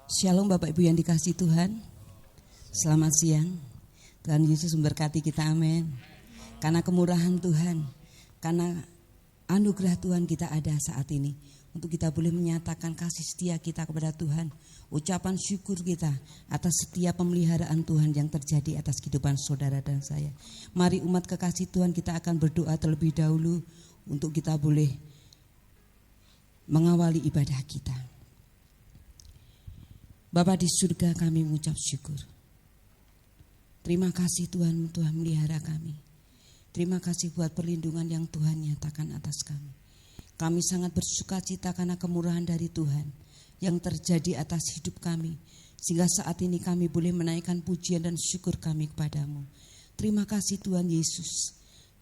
Shalom Bapak Ibu yang dikasihi Tuhan. Selamat siang. Tuhan Yesus memberkati kita, amin. Karena kemurahan Tuhan, karena anugerah Tuhan kita ada saat ini, untuk kita boleh menyatakan kasih setia kita kepada Tuhan, ucapan syukur kita atas setiap pemeliharaan Tuhan yang terjadi atas kehidupan saudara dan saya. Mari umat kekasih Tuhan, kita akan berdoa terlebih dahulu untuk kita boleh mengawali ibadah kita. Bapa di surga, kami mengucap syukur. Terima kasih Tuhan, Tuhan melihara kami. Terima kasih buat perlindungan yang Tuhan nyatakan atas kami. Kami sangat bersuka cita karena kemurahan dari Tuhan yang terjadi atas hidup kami, sehingga saat ini kami boleh menaikkan pujian dan syukur kami kepadamu. Terima kasih Tuhan Yesus.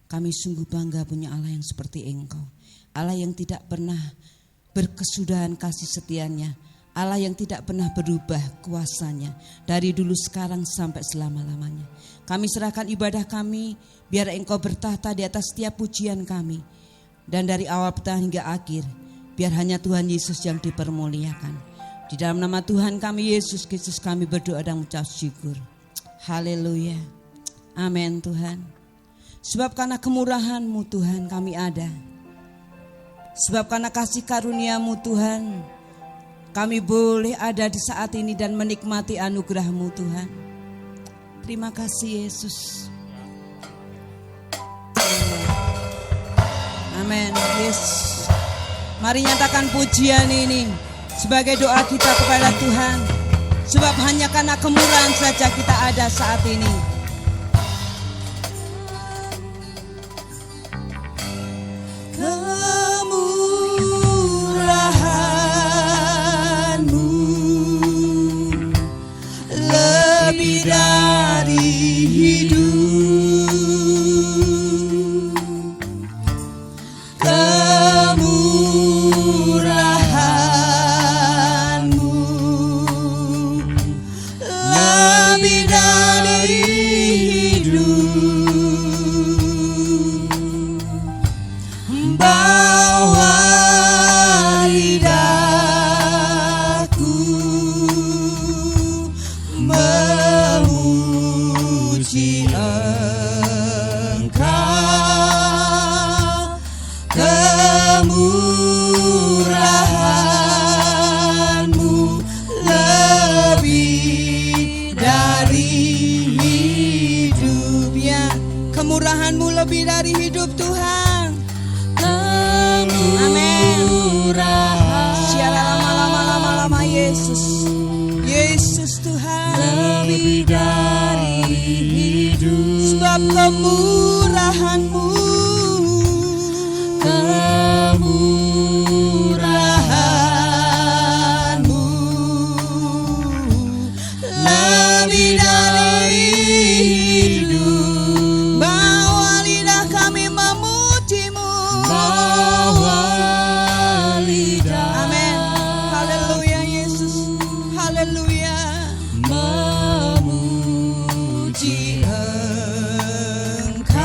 Kami sungguh bangga punya Allah yang seperti Engkau, Allah yang tidak pernah berkesudahan kasih setianya, Allah yang tidak pernah berubah kuasanya dari dulu, sekarang sampai selama-lamanya. Kami serahkan ibadah kami, biar Engkau bertahta di atas setiap pujian kami. Dan dari awal pertengahan hingga akhir, biar hanya Tuhan Yesus yang dipermuliakan. Di dalam nama Tuhan kami Yesus Kristus kami berdoa dan mengucap syukur. Haleluya. Amin Tuhan. Sebab karena kemurahan-Mu Tuhan kami ada. Sebab karena kasih karunia-Mu Tuhan, kami boleh ada di saat ini dan menikmati anugerah-Mu Tuhan. Terima kasih Yesus. Amin. Yes. Mari nyatakan pujian ini sebagai doa kita kepada Tuhan. Sebab hanya karena kemurahan saja kita ada saat ini. Lebih dari hidup, kemurahan-Mu lebih dari hidup, bawa lidahku memuji Engkau, kemurahan-Mu lebih dari hidup. Ya, kemurahan-Mu lebih dari hidup Tuhan. Amin. Sialah lama-lama Yesus. Yesus Tuhan Lebih dari hidup, sebab kemurahan-Mu lebih dari hidup, bawa lidah kami memuji-Mu. bawa lidah Amin. Haleluya Yesus. Haleluya. memuji Engkau,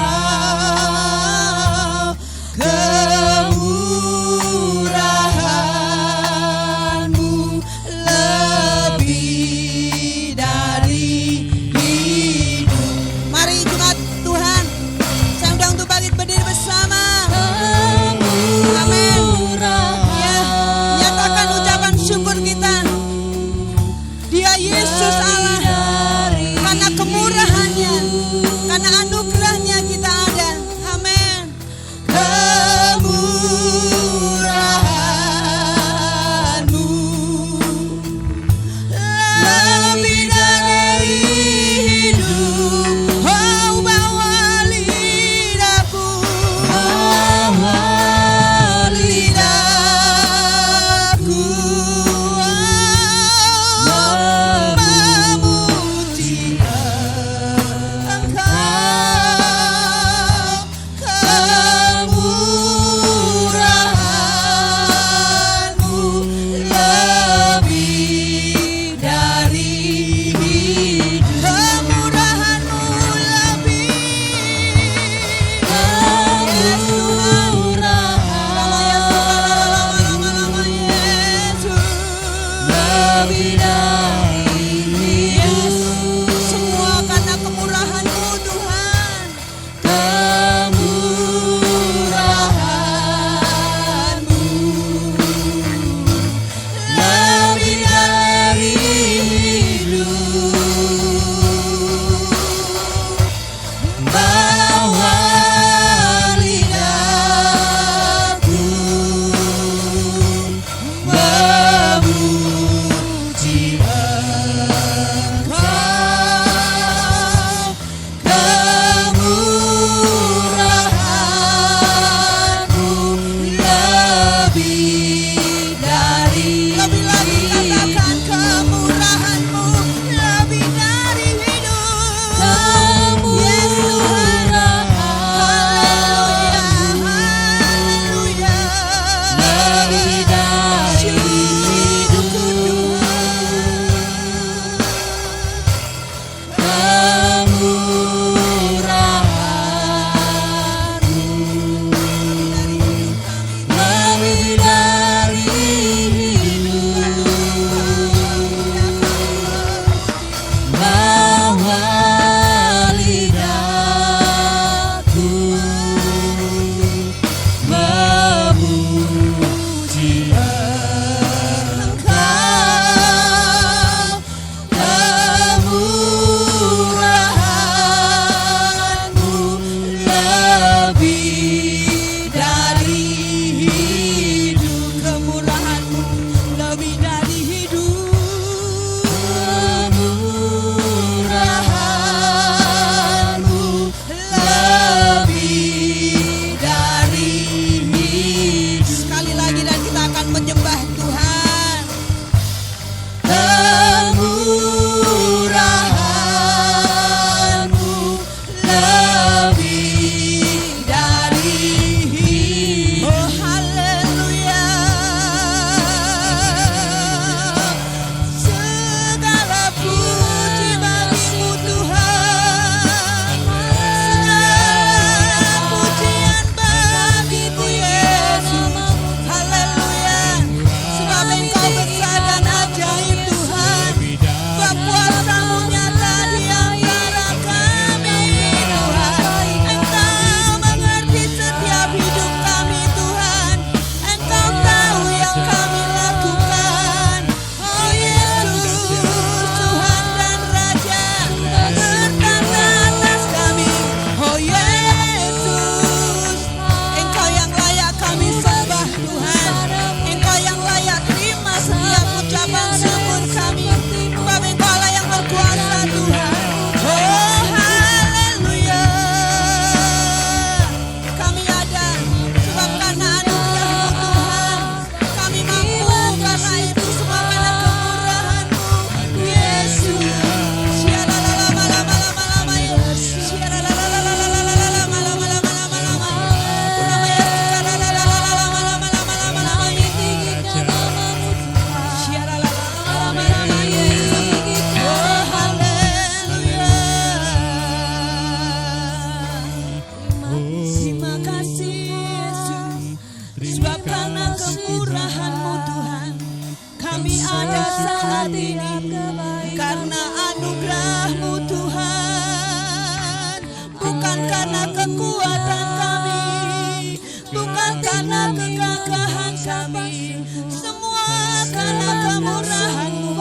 ini. Karena anugerah-Mu Tuhan, bukan karena kekuatan kami, bukan karena kegagahan kami, semua karena kemurahan-Mu.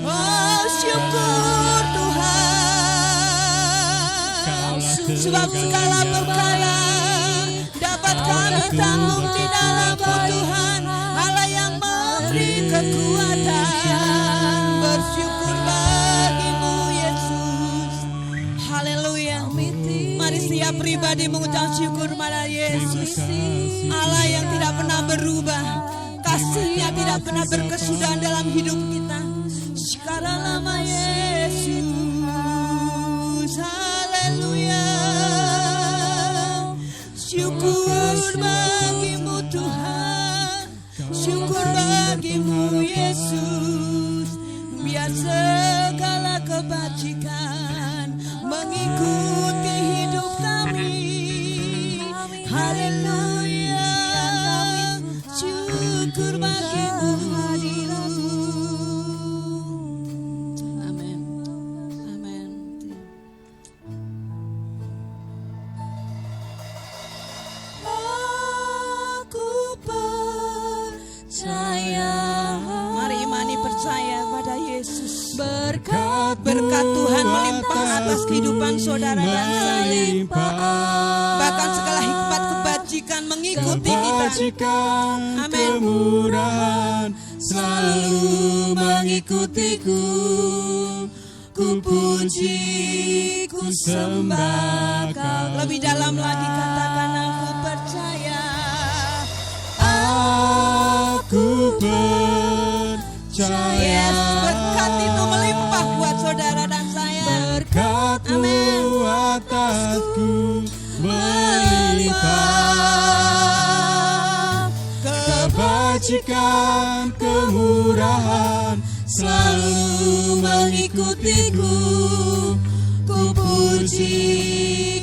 Oh, syukur Tuhan, sebab segala perkara dapat kami tanggung di dalam Tuhan Allah yang memberi kekuatan. Bersyukur bagi-Mu Yesus. Haleluya. Mari setiap pribadi mengucap syukur pada Yesus, Allah yang tidak pernah berubah, kasih-Nya tidak pernah berkesudahan dalam hidup kita. Sekarang lama Yesus. Haleluya. Syukur bagi-Mu Tuhan, syukur bagi-Mu Yesus. Biar segala kebajikan mengikuti hidup kami. Haleluya. Syukur bagi-Mu. Amin. Amin. Aku percaya. Mari imani percaya pada Yesus. Berkat Tuhan melimpah atas kehidupan saudara dan saya. Bahkan segala hikmat kebajikan mengikuti kita. Amin. Kemurahan selalu mengikutiku. Ku puji, ku sembah Kau. Lebih dalam lagi katakan aku percaya. Aku percaya. Yes, berkat itu melimpah buat saudara dan saya. Berkat-Mu Amin. atasku melimpah. Kebajikan, kemurahan selalu mengikutiku. Ku puji,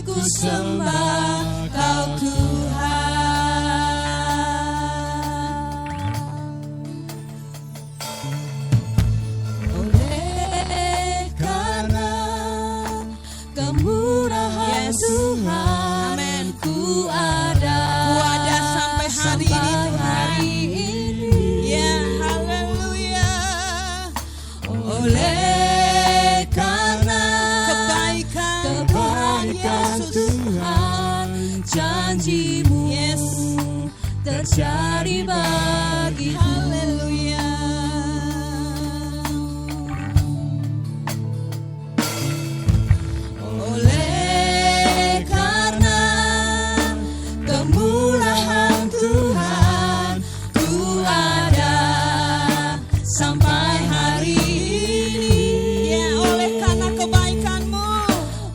ku sembah Kau Tuhan. Oleh karena kemurahan Yes. Tuhan, Amin. ku ada sampai hari ini Tuhan. Ya, haleluya. Oleh karena Kebaikan kebaikan Yesus. Tuhan, janji-Mu Yes. terjadi bagiku. Haleluya. Oleh karena kemurahan Tuhan, ku ada sampai hari ini. Ya, oleh karena kebaikan-Mu.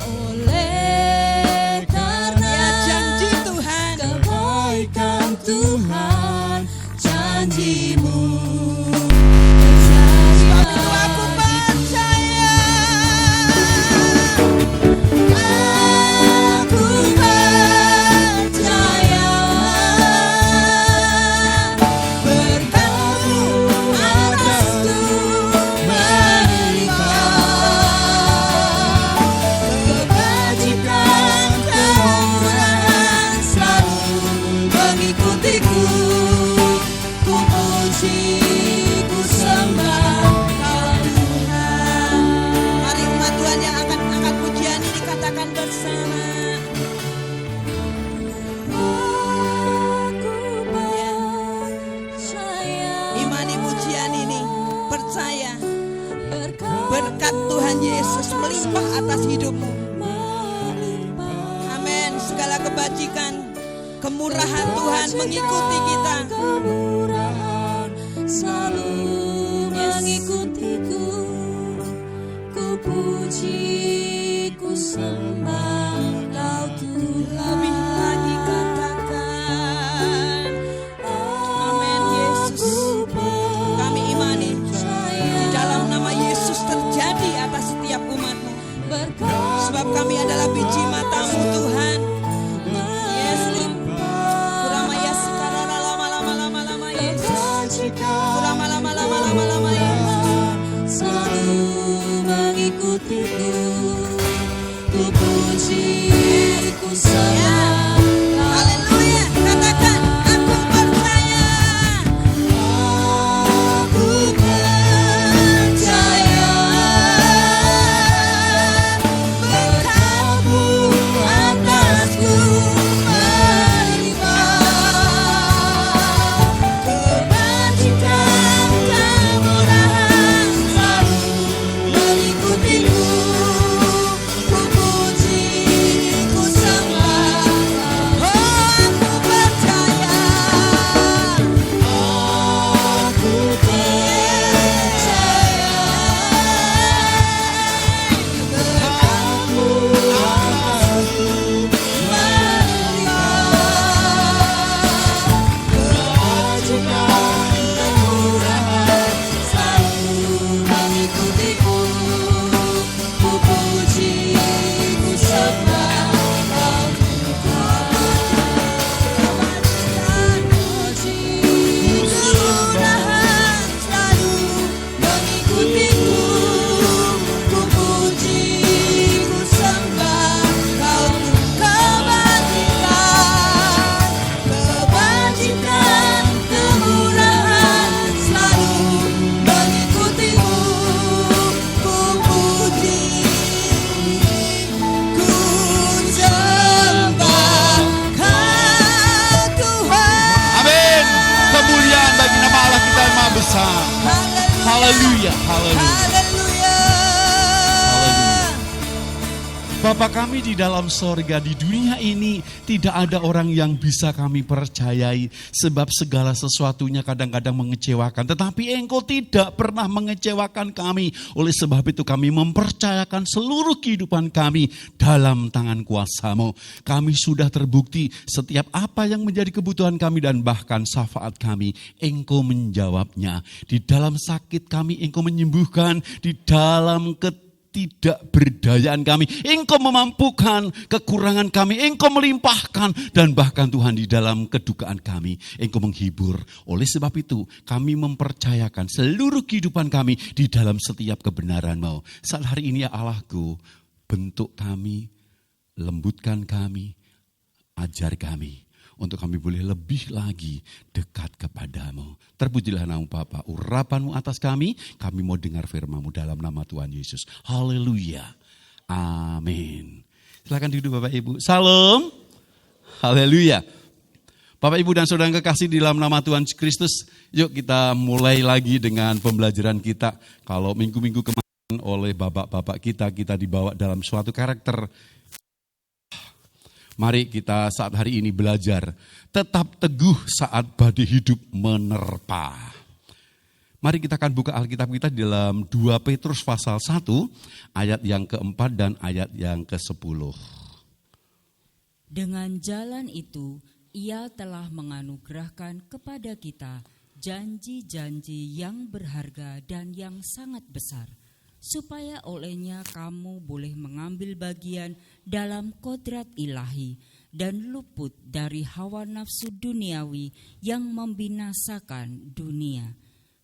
Oleh karena Ya, janji Tuhan. kebaikan Tuhan, janji-Mu Sebab itu aku percaya. Aku percaya berkat-Mu atasku melimpah. Kebajikan, kemurahan selalu mengikutiku. Ku puji, ku sembah Kau Tuhan. Mari umat Tuhan yang akan angkat pujian ini katakan bersama. Aku percaya Imani pujian ini. Percaya berkat berkat Tuhan Yesus melimpah atas hidupmu. melimpah. Amin. Segala kebajikan, kemurahan Tuhan mengikuti kita. Kemurahan selalu mengikutiku. Ku puji, ku sembah Kau Tuhan. Lebih lagi katakan. Amin Yesus. Kami imani di dalam nama Yesus terjadi atas setiap umat-Mu. Sebab kami adalah biji mata-Mu Tuhan. Yes, Kuramaya sekarang lama-lama Yesus. Kurama lama-lama Yesus. mengikutimu. Ku puji, ku sembah. Haleluya, katakan aku percaya. Aku percaya berkat-Mu atasku melimpah. Kebajikan, kemurahan selalu mengikutimu. Ku puji, ku sembah. Oh, aku percaya. Aku percaya berkat-Mu atasku melimpah. Kebajikan, kemurahan selalu mengikutimu. Ku puji, ku sembah. Kebajikan, kemurahan selalu mengikutimu. Ku puji, ku sembah. Kebajikan, kemurahan selalu mengikutimu. Ku puji, ku sembah Tuhan. Amin. Kemuliaan bagi nama Allah kita yang maha besar. Haleluya, haleluya. Haleluya. Bapa kami di dalam sorga, di dunia ini tidak ada orang yang bisa kami percayai. Sebab segala sesuatunya kadang-kadang mengecewakan. Tetapi Engkau tidak pernah mengecewakan kami. Oleh sebab itu kami mempercayakan seluruh kehidupan kami dalam tangan kuasa-Mu. Kami sudah terbukti setiap apa yang menjadi kebutuhan kami dan bahkan syafaat kami, Engkau menjawabnya. Di dalam sakit kami Engkau menyembuhkan. Di dalam ketidakberdayaan kami Engkau memampukan, kekurangan kami Engkau melimpahkan, dan bahkan Tuhan di dalam kedukaan kami Engkau menghibur. Oleh sebab itu kami mempercayakan seluruh kehidupan kami di dalam setiap kebenaran-Mu. Saat hari ini ya Allahku, bentuk kami, lembutkan kami, ajar kami untuk kami boleh lebih lagi dekat kepadamu. Terpujilah nama Bapa, urapan-Mu atas kami mau dengar firman-Mu dalam nama Tuhan Yesus. Haleluya, amin. Silakan duduk Bapak Ibu. Salam, haleluya. Bapak Ibu dan Saudara yang kekasih di dalam nama Tuhan Kristus, yuk kita mulai lagi dengan pembelajaran kita. Kalau minggu-minggu kemarin oleh bapak-bapak kita dibawa dalam suatu karakter. Mari kita saat hari ini belajar, tetap teguh saat badai hidup menerpa. Mari kita akan buka Alkitab kita di dalam 2 Petrus pasal 1, ayat yang keempat dan ayat yang ke-10. Dengan jalan itu, Ia telah menganugerahkan kepada kita janji-janji yang berharga dan yang sangat besar, supaya olehnya kamu boleh mengambil bagian dalam kodrat ilahi dan luput dari hawa nafsu duniawi yang membinasakan dunia.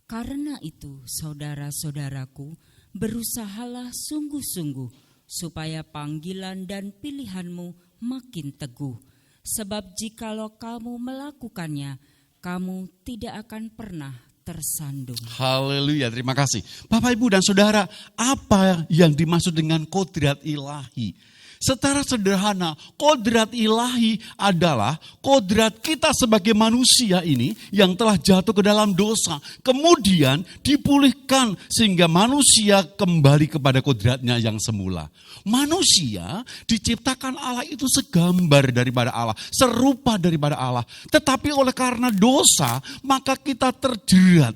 Karena itu, saudara-saudaraku, berusahalah sungguh-sungguh supaya panggilan dan pilihanmu makin teguh. Sebab jikalau kamu melakukannya, kamu tidak akan pernah tersandung. Haleluya, terima kasih. Bapak, Ibu, dan Saudara, apa yang dimaksud dengan kodrat ilahi? Secara sederhana, kodrat ilahi adalah kodrat kita sebagai manusia ini yang telah jatuh ke dalam dosa. Kemudian dipulihkan sehingga manusia kembali kepada kodratnya yang semula. Manusia diciptakan Allah itu segambar daripada Allah, serupa daripada Allah. Tetapi oleh karena dosa, maka kita terjerat,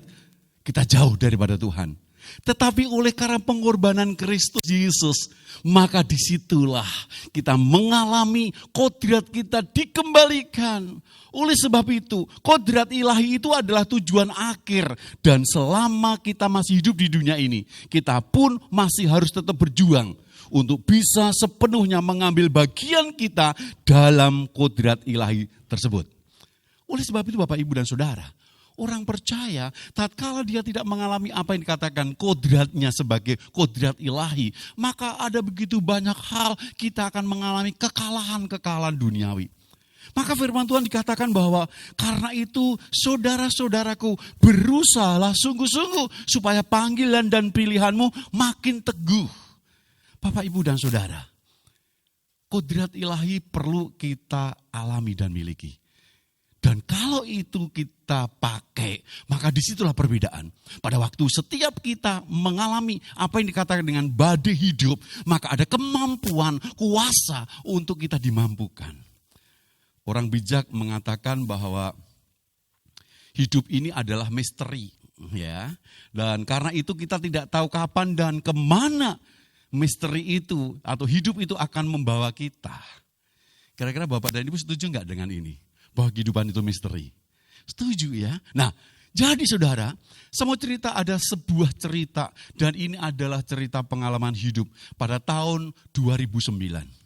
kita jauh daripada Tuhan. Tetapi oleh karena pengorbanan Kristus Yesus, maka disitulah kita mengalami kodrat kita dikembalikan. Oleh sebab itu, kodrat ilahi itu adalah tujuan akhir. Dan selama kita masih hidup di dunia ini, kita pun masih harus tetap berjuang untuk bisa sepenuhnya mengambil bagian kita dalam kodrat ilahi tersebut. Oleh sebab itu Bapak, Ibu, dan Saudara, orang percaya, tatkala dia tidak mengalami apa yang dikatakan kodratnya sebagai kodrat ilahi, maka ada begitu banyak hal kita akan mengalami kekalahan-kekalahan duniawi. Maka firman Tuhan dikatakan bahwa karena itu saudara-saudaraku, berusahalah sungguh-sungguh supaya panggilan dan pilihanmu makin teguh. Bapak, Ibu, dan Saudara, kodrat ilahi perlu kita alami dan miliki. Dan kalau itu kita pakai, maka disitulah perbedaan. Pada waktu setiap kita mengalami apa yang dikatakan dengan badai hidup, maka ada kemampuan, kuasa untuk kita dimampukan. Orang bijak mengatakan bahwa hidup ini adalah misteri, ya. Dan karena itu kita tidak tahu kapan dan kemana misteri itu atau hidup itu akan membawa kita. Kira-kira Bapak dan Ibu setuju nggak dengan ini? Bahwa kehidupan itu misteri. Setuju ya? Nah, jadi saudara, semua cerita ada sebuah cerita. Dan ini adalah cerita pengalaman hidup pada tahun 2009.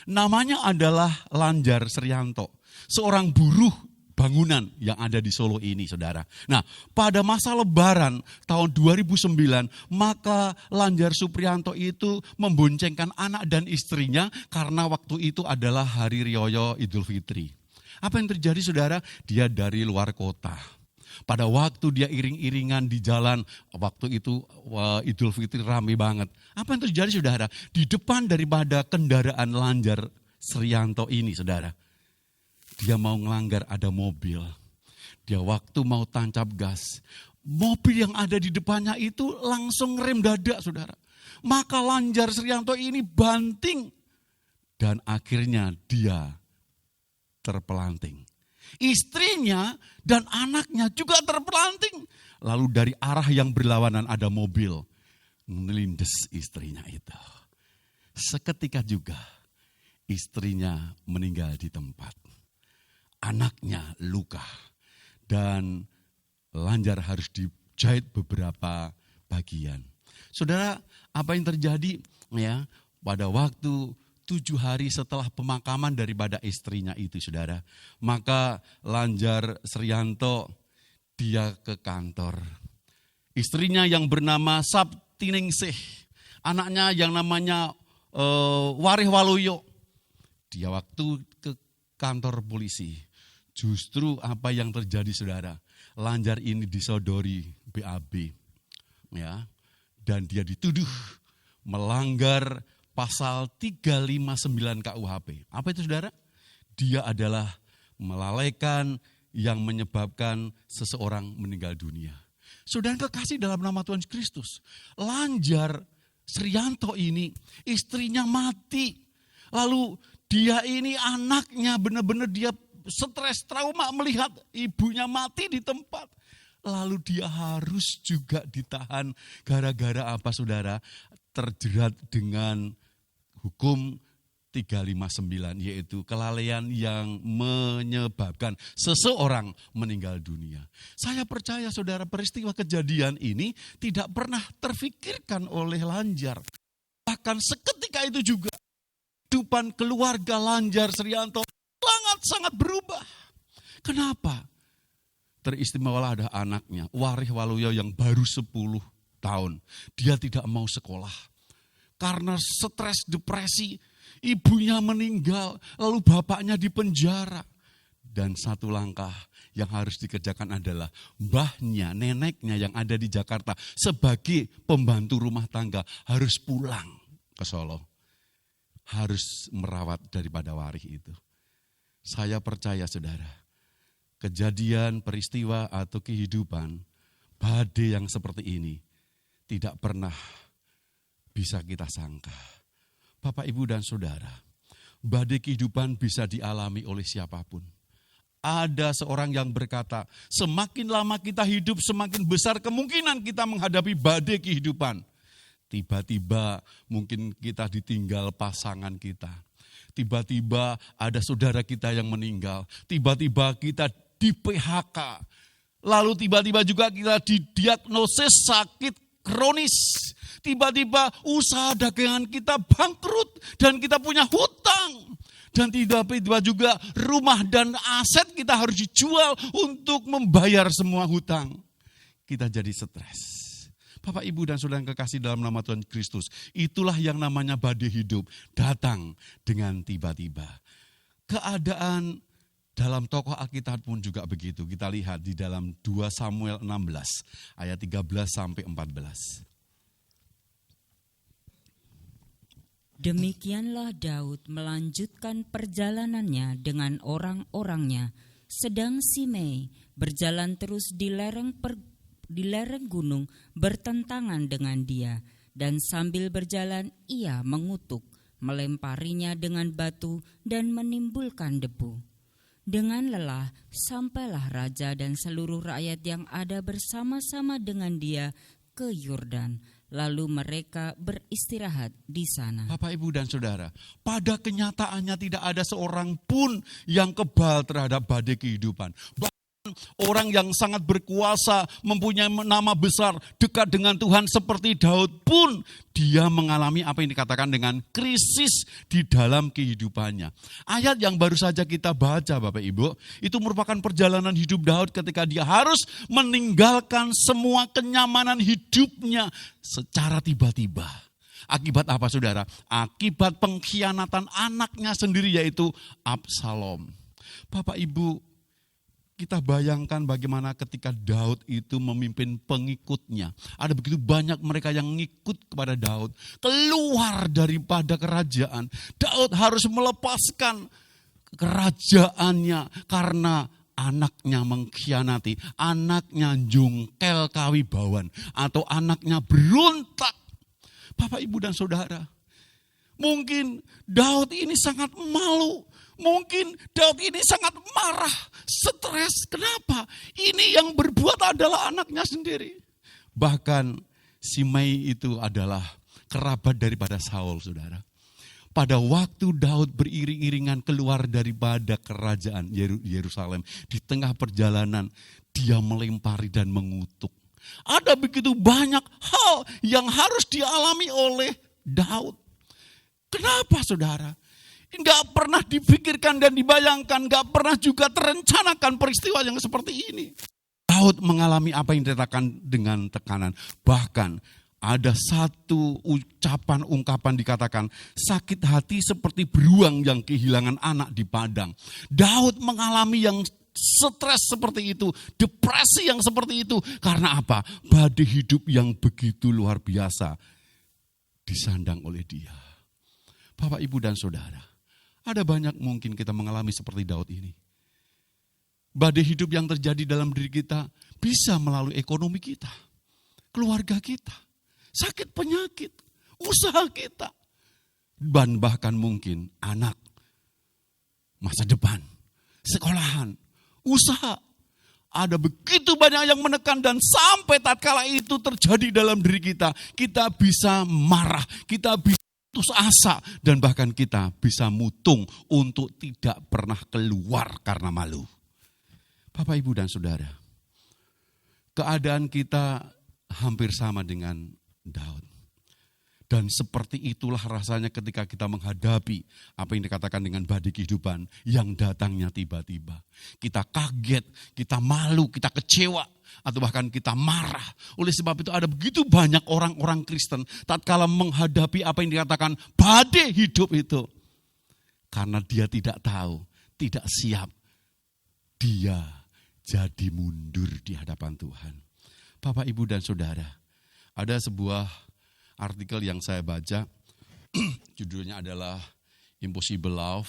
Namanya adalah Lanjar Srianto. Seorang buruh bangunan yang ada di Solo ini, saudara. Nah, pada masa lebaran tahun 2009, maka Lanjar Suprianto itu memboncengkan anak dan istrinya karena waktu itu adalah hari Riyaya Idul Fitri. Apa yang terjadi, saudara? Dia dari luar kota. Pada waktu dia iring-iringan di jalan, waktu itu Idul Fitri ramai banget. Apa yang terjadi, saudara? Di depan daripada kendaraan Lanjar Srianto ini, saudara, dia mau ngelanggar, ada mobil. Dia waktu mau tancap gas, mobil yang ada di depannya itu langsung rem dadak, saudara. Maka Lanjar Srianto ini banting dan akhirnya dia terpelanting. Istrinya dan anaknya juga terpelanting. Lalu dari arah yang berlawanan ada mobil melindes istrinya itu. Seketika juga istrinya meninggal di tempat. Anaknya luka dan Lanjar harus dijahit beberapa bagian. Saudara, apa yang terjadi ya pada waktu 7 hari setelah pemakaman daripada istrinya itu, saudara, maka Lanjar Srianto dia ke kantor. Istrinya yang bernama Sabtiningsih, anaknya yang namanya Warih Waluyo, dia waktu ke kantor polisi. Justru apa yang terjadi, saudara, Lanjar ini disodori BAB, ya, dan dia dituduh melanggar pasal 359 KUHP. Apa itu, saudara? Dia adalah melalaikan yang menyebabkan seseorang meninggal dunia. Saudara kekasih dalam nama Tuhan Kristus, Lanjar Srianto ini istrinya mati. Lalu dia ini anaknya benar-benar dia stres, trauma melihat ibunya mati di tempat. Lalu dia harus juga ditahan gara-gara apa, saudara? Terjerat dengan hukum 359, yaitu kelalaian yang menyebabkan seseorang meninggal dunia. Saya percaya, saudara, peristiwa kejadian ini tidak pernah terfikirkan oleh Lanjar. Bahkan seketika itu juga kehidupan keluarga Lanjar Srianto sangat berubah. Kenapa? Teristimewalah ada anaknya, Warih Waluyo yang baru 10 tahun. Dia tidak mau sekolah. Karena stres, depresi, ibunya meninggal, lalu bapaknya dipenjara. Dan satu langkah yang harus dikerjakan adalah mbahnya, neneknya yang ada di Jakarta sebagai pembantu rumah tangga harus pulang ke Solo. Harus merawat daripada Warih itu. Saya percaya, saudara, kejadian, peristiwa atau kehidupan badai yang seperti ini tidak pernah bisa kita sangka. Bapak, Ibu, dan Saudara, badai kehidupan bisa dialami oleh siapapun. Ada seorang yang berkata, semakin lama kita hidup, semakin besar kemungkinan kita menghadapi badai kehidupan. Tiba-tiba mungkin kita ditinggal pasangan kita. Tiba-tiba ada saudara kita yang meninggal. Tiba-tiba kita di PHK. Lalu tiba-tiba juga kita didiagnosis sakit kronis. Tiba-tiba usaha dagangan kita bangkrut dan kita punya hutang. Dan tiba-tiba juga rumah dan aset kita harus dijual untuk membayar semua hutang. Kita jadi stres. Bapak, Ibu, dan saudara yang kekasih dalam nama Tuhan Kristus, itulah yang namanya badai hidup, datang dengan tiba-tiba. Keadaan dalam tokoh Alkitab pun juga begitu. Kita lihat di dalam 2 Samuel 16 ayat 13 sampai 14. Demikianlah Daud melanjutkan perjalanannya dengan orang-orangnya, sedang Simei berjalan terus di lereng gunung bertentangan dengan dia, dan sambil berjalan ia mengutuk, melemparinya dengan batu dan menimbulkan debu. Dengan lelah sampailah raja dan seluruh rakyat yang ada bersama-sama dengan dia ke Yordan. Lalu mereka beristirahat di sana. Bapak, Ibu, dan saudara, pada kenyataannya tidak ada seorang pun yang kebal terhadap badai kehidupan. Orang yang sangat berkuasa, mempunyai nama besar, dekat dengan Tuhan seperti Daud pun, dia mengalami apa yang dikatakan dengan krisis di dalam kehidupannya. Ayat yang baru saja kita baca, Bapak Ibu, itu merupakan perjalanan hidup Daud ketika dia harus meninggalkan semua kenyamanan hidupnya secara tiba-tiba. Akibat apa, saudara? Akibat pengkhianatan anaknya sendiri, yaitu Absalom. Bapak, Ibu, kita bayangkan bagaimana ketika Daud itu memimpin pengikutnya. Ada begitu banyak mereka yang ngikut kepada Daud. Keluar daripada kerajaan. Daud harus melepaskan kerajaannya karena anaknya mengkhianati. Anaknya jungkel kawibawan. Atau anaknya berontak. Bapak, Ibu, dan saudara, mungkin Daud ini sangat malu. Mungkin Daud ini sangat marah, stres. Kenapa? Ini yang berbuat adalah anaknya sendiri. Bahkan Simei itu adalah kerabat daripada Saul, saudara. Pada waktu Daud beriring-iringan keluar daripada kerajaan Yerusalem, di tengah perjalanan dia melempari dan mengutuk. Ada begitu banyak hal yang harus dialami oleh Daud. Kenapa, saudara? Enggak pernah dipikirkan dan dibayangkan, enggak pernah juga terencanakan peristiwa yang seperti ini. Daud mengalami apa yang dikatakan dengan tekanan. Bahkan ada satu ungkapan dikatakan, sakit hati seperti beruang yang kehilangan anak di padang. Daud mengalami yang stres seperti itu, depresi yang seperti itu. Karena apa? Badai hidup yang begitu luar biasa disandang oleh dia. Bapak, Ibu, dan saudara, ada banyak mungkin kita mengalami seperti Daud ini. Badai hidup yang terjadi dalam diri kita bisa melalui ekonomi kita, keluarga kita, sakit penyakit, usaha kita, dan bahkan mungkin anak, masa depan, sekolahan, usaha. Ada begitu banyak yang menekan dan sampai tatkala itu terjadi dalam diri kita, kita bisa marah, kita bisa putus asa, dan bahkan kita bisa mutung untuk tidak pernah keluar karena malu. Bapak, Ibu, dan saudara, keadaan kita hampir sama dengan Daud. Dan seperti itulah rasanya ketika kita menghadapi apa yang dikatakan dengan badai kehidupan yang datangnya tiba-tiba. Kita kaget, kita malu, kita kecewa, atau bahkan kita marah. Oleh sebab itu ada begitu banyak orang-orang Kristen tatkala menghadapi apa yang dikatakan badai hidup itu. Karena dia tidak tahu, tidak siap, dia jadi mundur di hadapan Tuhan. Bapak, Ibu, dan saudara, ada sebuah artikel yang saya baca, judulnya adalah Impossible Love,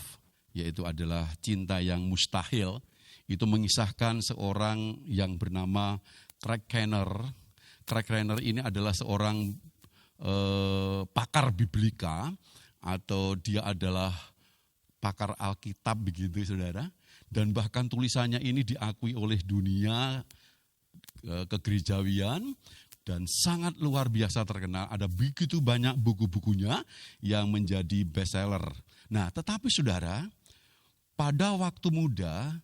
yaitu adalah cinta yang mustahil. Itu mengisahkan seorang yang bernama Craig Keener. Craig Keener ini adalah seorang pakar biblika, atau dia adalah pakar Alkitab begitu, saudara. Dan bahkan tulisannya ini diakui oleh dunia kegerejawian dan sangat luar biasa terkenal. Ada begitu banyak buku-bukunya yang menjadi bestseller. Nah, tetapi saudara, pada waktu muda,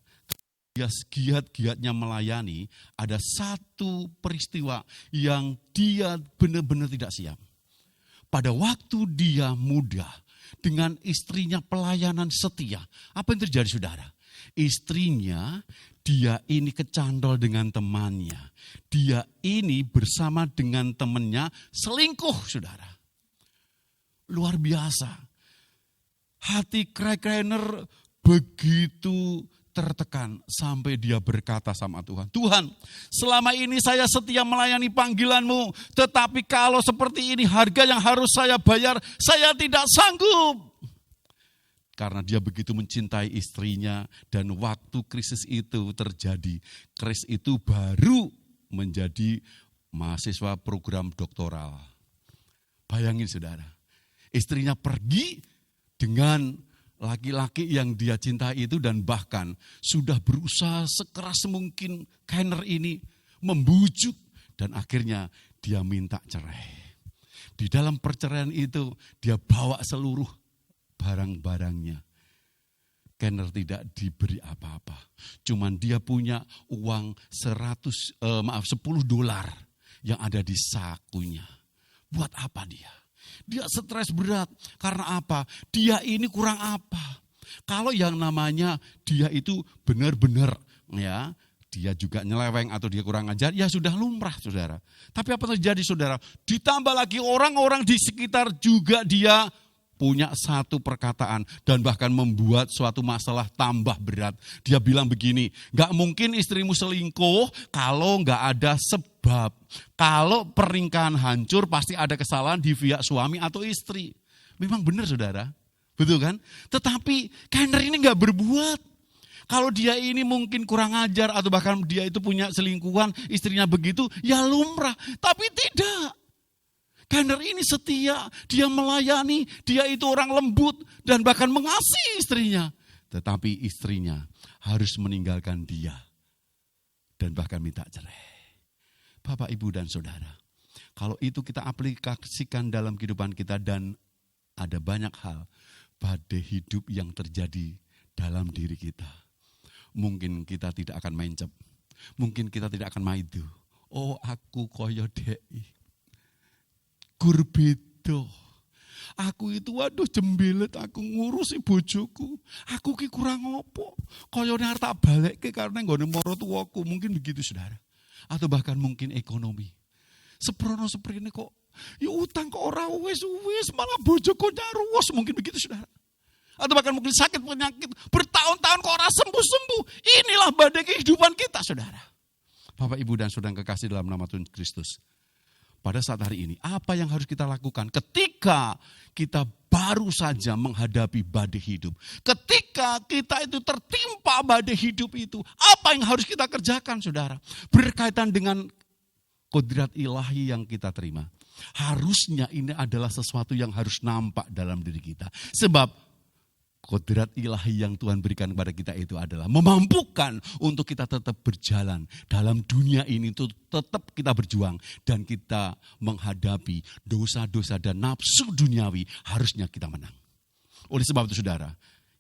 dia giat-giatnya melayani, ada satu peristiwa yang dia benar-benar tidak siap. Pada waktu dia muda, dengan istrinya pelayanan setia. Apa yang terjadi saudara? Istrinya, dia ini kecantol dengan temannya. Dia ini bersama dengan temannya selingkuh saudara. Luar biasa. Hati Craig Rainer begitu tertekan sampai dia berkata sama Tuhan, Tuhan, selama ini saya setia melayani panggilan-Mu, tetapi kalau seperti ini harga yang harus saya bayar, saya tidak sanggup. Karena dia begitu mencintai istrinya dan waktu krisis itu terjadi, Chris itu baru menjadi mahasiswa program doktoral. Bayangin saudara, istrinya pergi dengan laki-laki yang dia cintai itu dan bahkan sudah berusaha sekeras mungkin Rainer ini membujuk dan akhirnya dia minta cerai. Di dalam perceraian itu dia bawa seluruh barang-barangnya. Rainer tidak diberi apa-apa. Cuman dia punya uang $10 yang ada di sakunya. Buat apa dia? Dia stres berat. Karena apa? Dia ini kurang apa? Kalau yang namanya dia itu benar-benar ya, dia juga nyeleweng atau dia kurang ajar, ya sudah lumrah saudara. Tapi apa terjadi saudara? Ditambah lagi orang-orang di sekitar juga dia punya satu perkataan dan bahkan membuat suatu masalah tambah berat. Dia bilang begini, gak mungkin istrimu selingkuh kalau gak ada sebab. Kalau pernikahan hancur pasti ada kesalahan di pihak suami atau istri. Memang benar saudara, betul kan? Tetapi Rainer ini gak berbuat. Kalau dia ini mungkin kurang ajar atau bahkan dia itu punya selingkuhan, istrinya begitu, ya lumrah. Tapi tidak. Rainer ini setia, dia melayani, dia itu orang lembut dan bahkan mengasihi istrinya. Tetapi istrinya harus meninggalkan dia dan bahkan minta cerai. Bapak, Ibu, dan Saudara, kalau itu kita aplikasikan dalam kehidupan kita dan ada banyak hal badai hidup yang terjadi dalam diri kita. Mungkin kita tidak akan mencep, mungkin kita tidak akan maidu. Oh aku koyo dek. Gurbedo. Aku itu waduh jembelet aku ngurusi bojoku. Aku ki kurang opo. Koyone arep tak balekke karena nggone maratuwaku. Mungkin begitu saudara. Atau bahkan mungkin ekonomi. Seprono seprene kok ya utang kok ora wis malah bojoku nyaruwos. Mungkin begitu saudara. Atau bahkan mungkin sakit penyakit bertahun-tahun kok ora sembuh-sembuh. Inilah badai kehidupan kita saudara. Bapak, Ibu, dan saudara kekasih dalam nama Tuhan Kristus. Pada saat hari ini, apa yang harus kita lakukan ketika kita baru saja menghadapi badai hidup? Ketika kita itu tertimpa badai hidup itu, apa yang harus kita kerjakan saudara? Berkaitan dengan kodrat ilahi yang kita terima. Harusnya ini adalah sesuatu yang harus nampak dalam diri kita. Sebab kodrat ilahi yang Tuhan berikan kepada kita itu adalah memampukan untuk kita tetap berjalan dalam dunia ini, untuk tetap kita berjuang dan kita menghadapi dosa-dosa dan nafsu duniawi, harusnya kita menang. Oleh sebab itu saudara,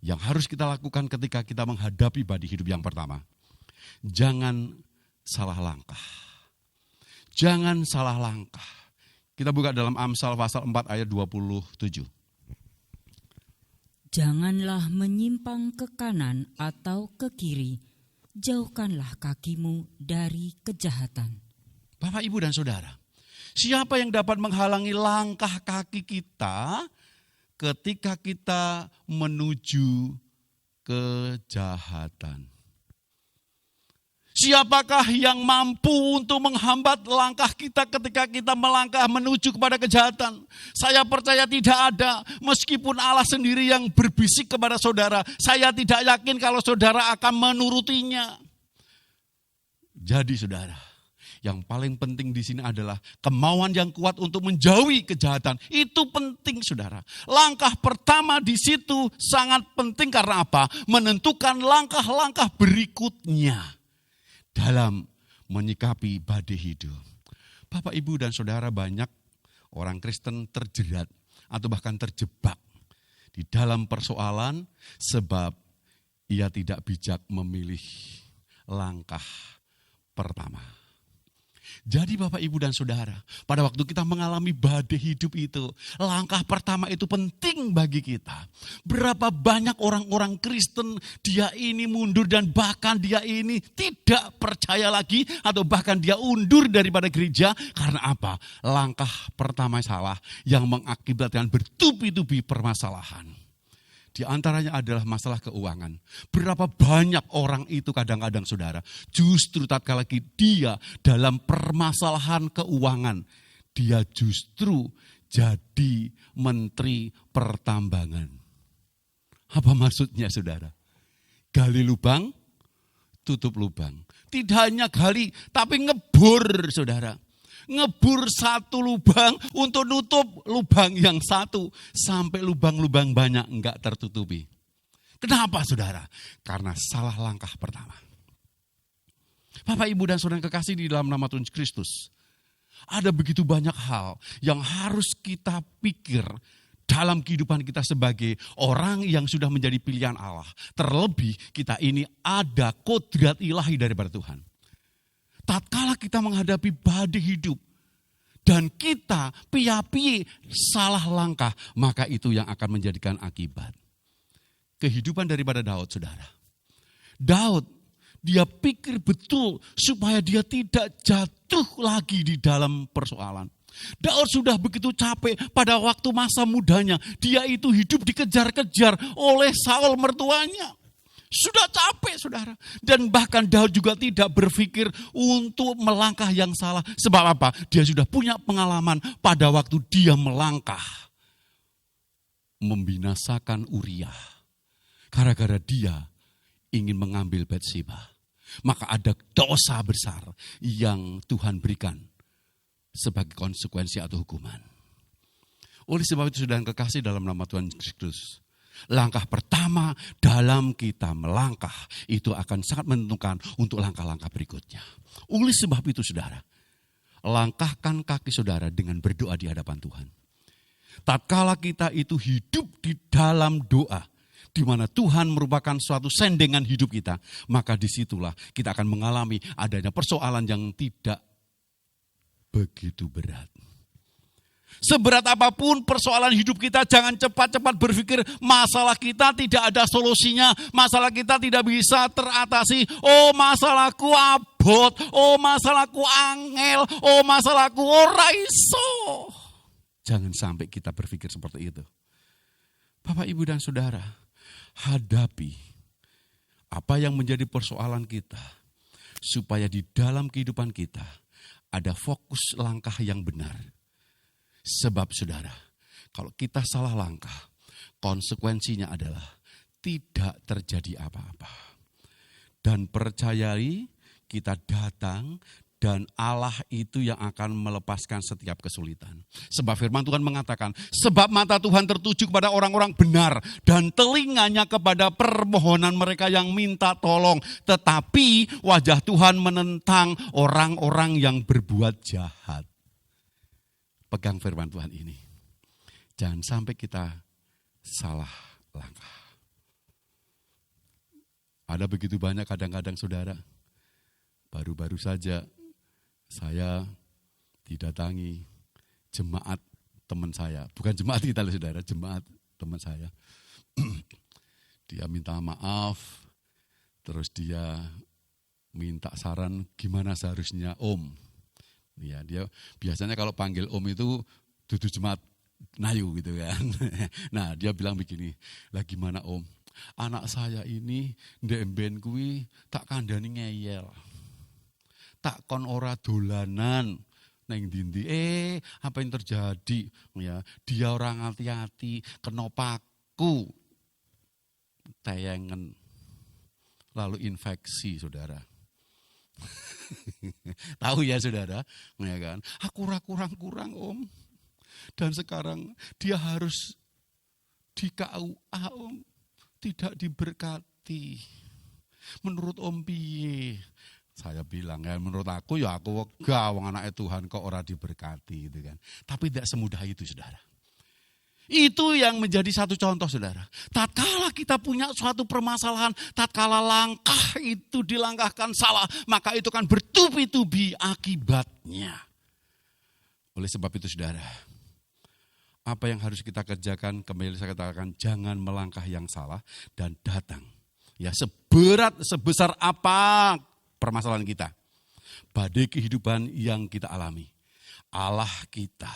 yang harus kita lakukan ketika kita menghadapi badai hidup yang pertama, jangan salah langkah. Jangan salah langkah. Kita buka dalam Amsal pasal 4 ayat 27. Janganlah menyimpang ke kanan atau ke kiri, jauhkanlah kakimu dari kejahatan. Bapak, Ibu, dan Saudara, siapa yang dapat menghalangi langkah kaki kita ketika kita menuju kejahatan? Siapakah yang mampu untuk menghambat langkah kita ketika kita melangkah menuju kepada kejahatan? Saya percaya tidak ada, meskipun Allah sendiri yang berbisik kepada saudara, saya tidak yakin kalau saudara akan menurutinya. Jadi saudara, yang paling penting di sini adalah kemauan yang kuat untuk menjauhi kejahatan. Itu penting saudara. Langkah pertama di situ sangat penting karena apa? Menentukan langkah-langkah berikutnya dalam menyikapi badai hidup. Bapak, Ibu, dan Saudara, banyak orang Kristen terjerat atau bahkan terjebak di dalam persoalan sebab ia tidak bijak memilih langkah pertama. Jadi Bapak, Ibu, dan Saudara, pada waktu kita mengalami badai hidup itu, langkah pertama itu penting bagi kita. Berapa banyak orang-orang Kristen, dia ini mundur dan bahkan dia ini tidak percaya lagi atau bahkan dia undur daripada gereja. Karena apa? Langkah pertama salah yang mengakibatkan bertubi-tubi permasalahan. Di antaranya adalah masalah keuangan. Berapa banyak orang itu kadang-kadang saudara, justru tatkala dia dalam permasalahan keuangan, dia justru jadi menteri pertambangan. Apa maksudnya saudara? Gali lubang, tutup lubang. Tidak hanya gali, tapi ngebor saudara. Ngebur satu lubang untuk nutup lubang yang satu. Sampai lubang-lubang banyak enggak tertutupi. Kenapa saudara? Karena salah langkah pertama. Bapak, Ibu, dan Saudara kekasih di dalam nama Tuhan Kristus. Ada begitu banyak hal yang harus kita pikir dalam kehidupan kita sebagai orang yang sudah menjadi pilihan Allah. Terlebih kita ini ada kodrat ilahi daripada Tuhan. Tatkala kita menghadapi badai hidup dan kita piye-piye salah langkah, maka itu yang akan menjadikan akibat. Kehidupan daripada Daud, saudara. Daud, dia pikir betul supaya dia tidak jatuh lagi di dalam persoalan. Daud sudah begitu capek pada waktu masa mudanya. Dia itu hidup dikejar-kejar oleh Saul mertuanya. Sudah capek saudara. Dan bahkan Daud juga tidak berpikir untuk melangkah yang salah. Sebab apa? Dia sudah punya pengalaman pada waktu dia melangkah. Membinasakan Uriah. Gara-gara dia ingin mengambil Batseba. Maka ada dosa besar yang Tuhan berikan sebagai konsekuensi atau hukuman. Oleh sebab itu saudara kekasih dalam nama Tuhan Kristus. Langkah pertama dalam kita melangkah itu akan sangat menentukan untuk langkah-langkah berikutnya. Oleh sebab itu saudara, langkahkan kaki saudara dengan berdoa di hadapan Tuhan. Tatkala kita itu hidup di dalam doa, di mana Tuhan merupakan suatu sendengan hidup kita, maka disitulah kita akan mengalami adanya persoalan yang tidak begitu berat. Seberat apapun persoalan hidup kita, jangan cepat-cepat berpikir masalah kita tidak ada solusinya, masalah kita tidak bisa teratasi. Oh masalahku abot, oh masalahku angel, oh masalahku ora iso. Jangan sampai kita berpikir seperti itu. Bapak, Ibu, dan Saudara, hadapi apa yang menjadi persoalan kita, supaya di dalam kehidupan kita ada fokus langkah yang benar. Sebab saudara, kalau kita salah langkah, konsekuensinya adalah tidak terjadi apa-apa. Dan percayai, kita datang dan Allah itu yang akan melepaskan setiap kesulitan. Sebab firman Tuhan mengatakan, sebab mata Tuhan tertuju kepada orang-orang benar dan telinganya kepada permohonan mereka yang minta tolong. Tetapi wajah Tuhan menentang orang-orang yang berbuat jahat. Pegang firman Tuhan ini. Jangan sampai kita salah langkah. Ada begitu banyak kadang-kadang saudara, baru-baru saja saya didatangi jemaat teman saya. Bukan jemaat kita loh saudara, jemaat teman saya. Dia minta maaf, terus dia minta saran gimana seharusnya Om. Ya, dia biasanya kalau panggil Om itu dudu jemaat Nayu gitu kan. Nah dia bilang begini, lah gimana Om? Anak saya ini ndek mben kuwi tak kandhani ngeyel. Tak kon ora dolanan neng dindi. Apa yang terjadi? Ya, dia orang hati-hati, kena paku. Tayangan. Lalu infeksi, saudara. Tahu ya saudara, ya kan? Aku kurang Om. Dan sekarang dia harus di KUA Om, tidak diberkati. Menurut Om piye? Saya bilang ya menurut aku ya aku wegah wong anake Tuhan kok ora diberkati gitu kan. Tapi tidak semudah itu saudara. Itu yang menjadi satu contoh, saudara. Tatkala kita punya suatu permasalahan, tatkala langkah itu dilangkahkan salah, maka itu kan bertubi-tubi akibatnya. Oleh sebab itu, saudara, apa yang harus kita kerjakan? Kembali saya katakan, jangan melangkah yang salah dan datang. Ya, sebesar apa permasalahan kita, badai kehidupan yang kita alami, Allah kita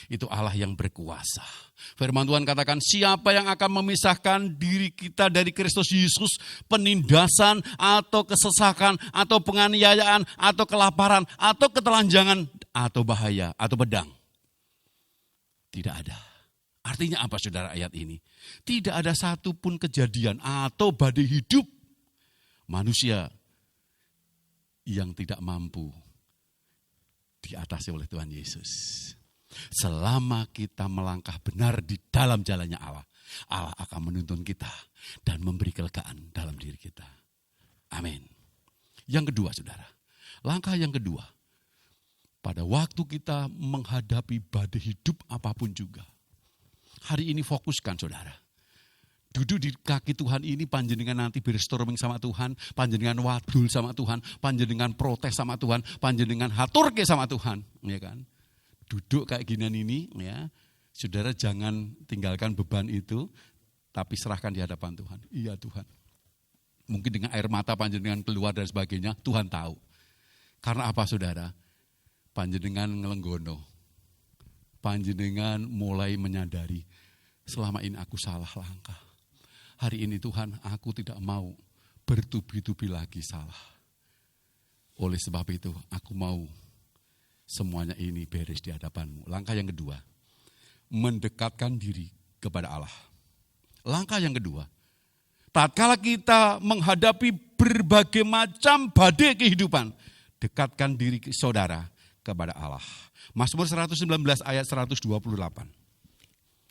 itu Allah yang berkuasa. Firman Tuhan katakan, siapa yang akan memisahkan diri kita dari Kristus Yesus? Penindasan atau kesesakan atau penganiayaan atau kelaparan atau ketelanjangan atau bahaya atau pedang? Tidak ada. Artinya apa, saudara, ayat ini? Tidak ada satupun kejadian atau badai hidup manusia yang tidak mampu diatasi oleh Tuhan Yesus. Selama kita melangkah benar di dalam jalannya Allah, Allah akan menuntun kita dan memberi kelegaan dalam diri kita. Amin. Yang kedua, saudara, langkah yang kedua, pada waktu kita menghadapi badai hidup apapun juga, hari ini fokuskan, saudara. Duduk di kaki Tuhan ini, panjenengan nanti brainstorming sama Tuhan, panjenengan wadul sama Tuhan, panjenengan protes sama Tuhan, panjenengan haturke sama Tuhan, ya kan? Duduk kayak ginian ini, ya, saudara jangan tinggalkan beban itu, tapi serahkan di hadapan Tuhan. Iya Tuhan, mungkin dengan air mata panjenengan keluar dan sebagainya, Tuhan tahu. Karena apa, saudara? Panjenengan ngelenggono, panjenengan mulai menyadari, selama ini aku salah langkah. Hari ini Tuhan, aku tidak mau bertubi-tubi lagi salah. Oleh sebab itu, aku mau semuanya ini beres di hadapan-Mu. Langkah yang kedua, mendekatkan diri kepada Allah. Langkah yang kedua, tatkala kita menghadapi berbagai macam badai kehidupan, dekatkan diri saudara kepada Allah. Mazmur 119 ayat 128.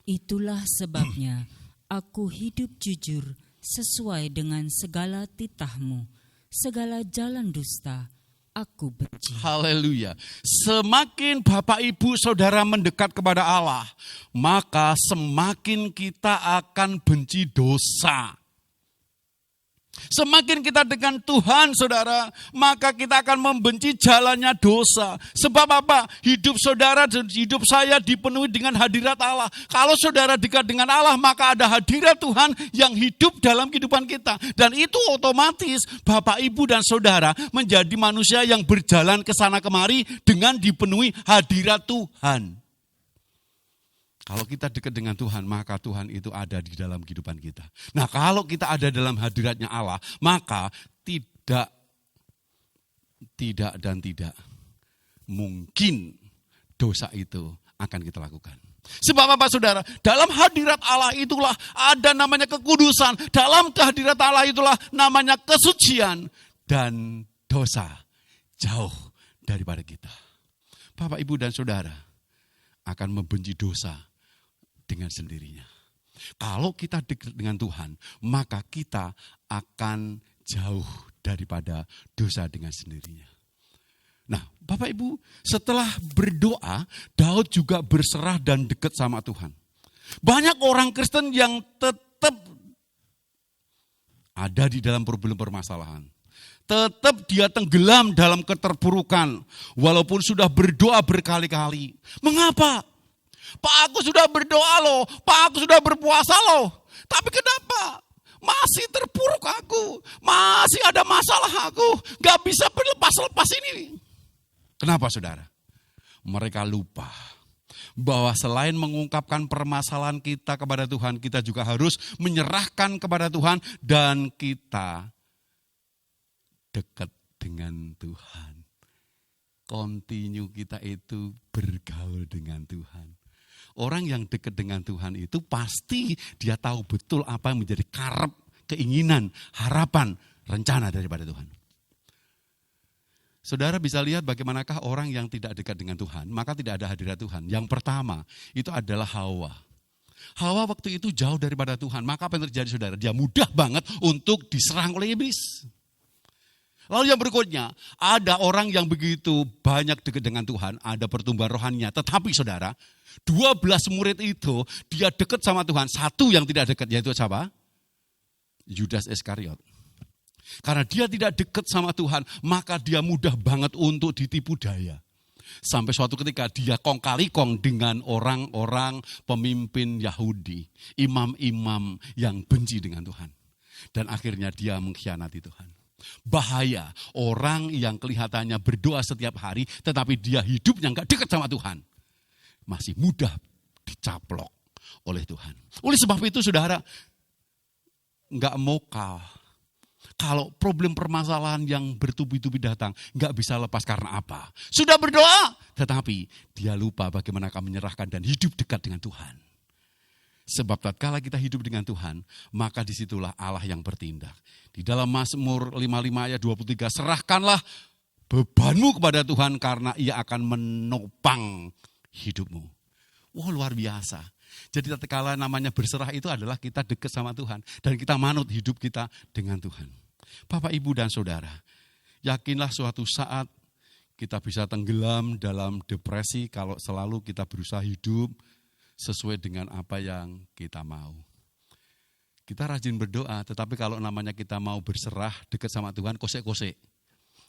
Itulah sebabnya aku hidup jujur sesuai dengan segala titah-Mu. Segala jalan dusta aku benci. Haleluya. Semakin Bapak Ibu Saudara mendekat kepada Allah, maka semakin kita akan benci dosa. Semakin kita dengan Tuhan, saudara, maka kita akan membenci jalannya dosa. Sebab apa? Hidup saudara dan hidup saya dipenuhi dengan hadirat Allah. Kalau saudara dekat dengan Allah, maka ada hadirat Tuhan yang hidup dalam kehidupan kita. Dan itu otomatis Bapak, Ibu, dan saudara menjadi manusia yang berjalan ke sana kemari dengan dipenuhi hadirat Tuhan. Kalau kita dekat dengan Tuhan, maka Tuhan itu ada di dalam kehidupan kita. Nah, kalau kita ada dalam hadiratnya Allah, maka tidak mungkin dosa itu akan kita lakukan. Sebab apa, saudara? Dalam hadirat Allah itulah ada namanya kekudusan. Dalam kehadirat Allah itulah namanya kesucian. Dan dosa jauh daripada kita. Bapak, Ibu, dan saudara akan membenci dosa dengan sendirinya. Kalau kita dekat dengan Tuhan, maka kita akan jauh daripada dosa dengan sendirinya. Nah, Bapak Ibu, setelah berdoa, Daud juga berserah dan dekat sama Tuhan. Banyak orang Kristen yang tetap ada di dalam problem permasalahan. Tetap dia tenggelam dalam keterpurukan, walaupun sudah berdoa berkali-kali. Mengapa? Pak, aku sudah berdoa loh, Pak, aku sudah berpuasa loh. Tapi kenapa? Masih terpuruk aku, masih ada masalah aku, gak bisa berlepas-lepas ini. Kenapa, saudara? Mereka lupa bahwa selain mengungkapkan permasalahan kita kepada Tuhan, kita juga harus menyerahkan kepada Tuhan dan kita dekat dengan Tuhan. Continue kita itu bergaul dengan Tuhan. Orang yang dekat dengan Tuhan itu pasti dia tahu betul apa yang menjadi karep, keinginan, harapan, rencana daripada Tuhan. Saudara bisa lihat bagaimanakah orang yang tidak dekat dengan Tuhan, maka tidak ada hadirat Tuhan. Yang pertama itu adalah Hawa. Hawa waktu itu jauh daripada Tuhan, maka apa yang terjadi, saudara? Dia mudah banget untuk diserang oleh iblis. Lalu yang berikutnya, ada orang yang begitu banyak dekat dengan Tuhan, ada pertumbuhan rohaninya. Tetapi saudara, 12 murid itu dia dekat sama Tuhan. Satu yang tidak dekat, yaitu siapa? Yudas Iskariot. Karena dia tidak dekat sama Tuhan, maka dia mudah banget untuk ditipu daya. Sampai suatu ketika dia kong kali kong dengan orang-orang pemimpin Yahudi, imam-imam yang benci dengan Tuhan. Dan akhirnya dia mengkhianati Tuhan. Bahaya orang yang kelihatannya berdoa setiap hari, tetapi dia hidupnya gak dekat sama Tuhan. Masih mudah dicaplok oleh Tuhan. Oleh sebab itu saudara, gak mau kalah. Kalau problem permasalahan yang bertubi-tubi datang, gak bisa lepas karena apa? Sudah berdoa, tetapi dia lupa bagaimana akan menyerahkan dan hidup dekat dengan Tuhan. Sebab tatkala kita hidup dengan Tuhan, maka disitulah Allah yang bertindak. Di dalam Mazmur 55 ayat 23, serahkanlah bebanmu kepada Tuhan karena ia akan menopang hidupmu. Wah, luar biasa. Jadi tatkala namanya berserah itu adalah kita dekat sama Tuhan. Dan kita manut hidup kita dengan Tuhan. Bapak, Ibu, dan Saudara, yakinlah suatu saat kita bisa tenggelam dalam depresi kalau selalu kita berusaha hidup sesuai dengan apa yang kita mau. Kita rajin berdoa, tetapi kalau namanya kita mau berserah dekat sama Tuhan, kosek-kosek.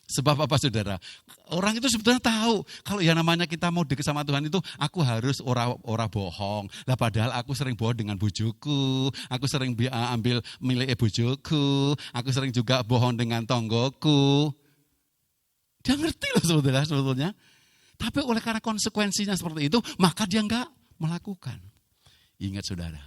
Sebab apa saudara? Orang itu sebetulnya tahu kalau yang namanya kita mau dekat sama Tuhan itu aku harus ora bohong. Lah padahal aku sering bohong dengan bojoku, aku sering ambil milik bojoku, aku sering juga bohong dengan tonggoku. Dia ngerti loh saudara sebetulnya. Tapi oleh karena konsekuensinya seperti itu, maka dia enggak melakukan. Ingat saudara,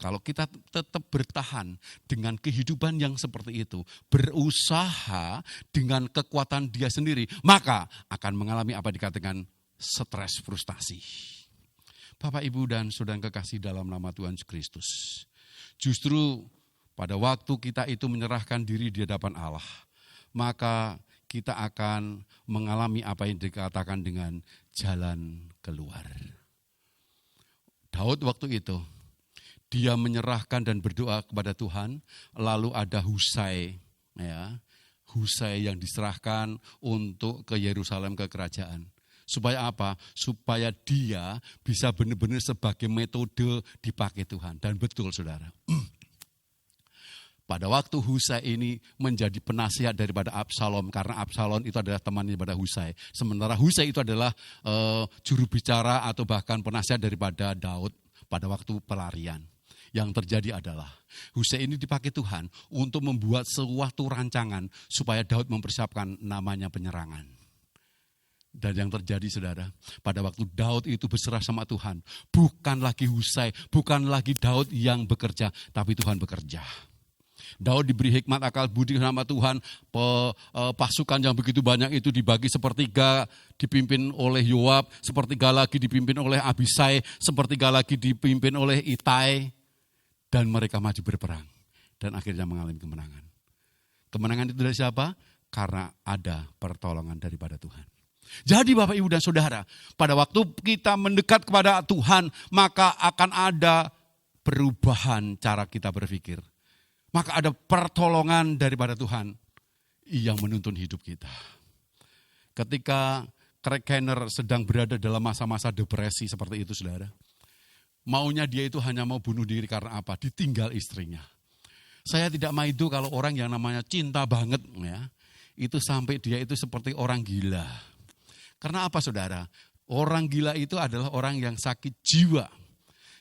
kalau kita tetap bertahan dengan kehidupan yang seperti itu, berusaha dengan kekuatan dia sendiri, maka akan mengalami apa dikatakan stres, frustasi. Bapak, Ibu, dan saudara kekasih dalam nama Tuhan Yesus Kristus. Justru pada waktu kita itu menyerahkan diri di hadapan Allah, maka kita akan mengalami apa yang dikatakan dengan jalan keluar. Daud waktu itu, dia menyerahkan dan berdoa kepada Tuhan, lalu ada Husai, ya, Husai yang diserahkan untuk ke Yerusalem, ke kerajaan. Supaya apa? Supaya dia bisa benar-benar sebagai metode dipakai Tuhan. Dan betul saudara, pada waktu Husai ini menjadi penasihat daripada Absalom, karena Absalom itu adalah temannya daripada Husai. Sementara Husai itu adalah juru bicara atau bahkan penasihat daripada Daud pada waktu pelarian. Yang terjadi adalah Husai ini dipakai Tuhan untuk membuat suatu rancangan supaya Daud mempersiapkan namanya penyerangan. Dan yang terjadi saudara, pada waktu Daud itu berserah sama Tuhan, bukan lagi Husai, bukan lagi Daud yang bekerja, tapi Tuhan bekerja. Daud diberi hikmat akal budi sama Tuhan, pasukan yang begitu banyak itu dibagi sepertiga dipimpin oleh Yoab, sepertiga lagi dipimpin oleh Abisai, sepertiga lagi dipimpin oleh Itai, dan mereka maju berperang dan akhirnya mengalami kemenangan. Kemenangan itu dari siapa? Karena ada pertolongan daripada Tuhan. Jadi Bapak, Ibu, dan Saudara, pada waktu kita mendekat kepada Tuhan, maka akan ada perubahan cara kita berpikir. Maka ada pertolongan daripada Tuhan yang menuntun hidup kita. Ketika Craig Keener sedang berada dalam masa-masa depresi seperti itu saudara, maunya dia itu hanya mau bunuh diri karena apa? Ditinggal istrinya. Saya tidak maido kalau orang yang namanya cinta banget, ya, itu sampai dia itu seperti orang gila. Karena apa saudara? Orang gila itu adalah orang yang sakit jiwa.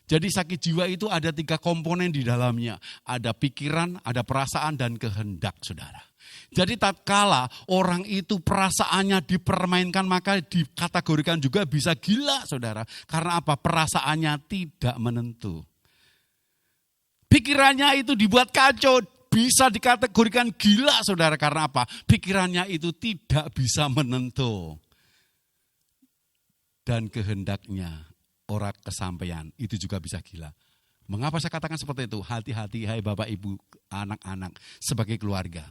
Jadi sakit jiwa itu ada 3 komponen di dalamnya. Ada pikiran, ada perasaan, dan kehendak, saudara. Jadi tatkala orang itu perasaannya dipermainkan, maka dikategorikan juga bisa gila, saudara. Karena apa? Perasaannya tidak menentu. Pikirannya itu dibuat kacau, bisa dikategorikan gila, saudara. Karena apa? Pikirannya itu tidak bisa menentu. Dan kehendaknya orang kesampaian, itu juga bisa gila. Mengapa saya katakan seperti itu? Hati-hati hai Bapak Ibu, anak-anak, sebagai keluarga.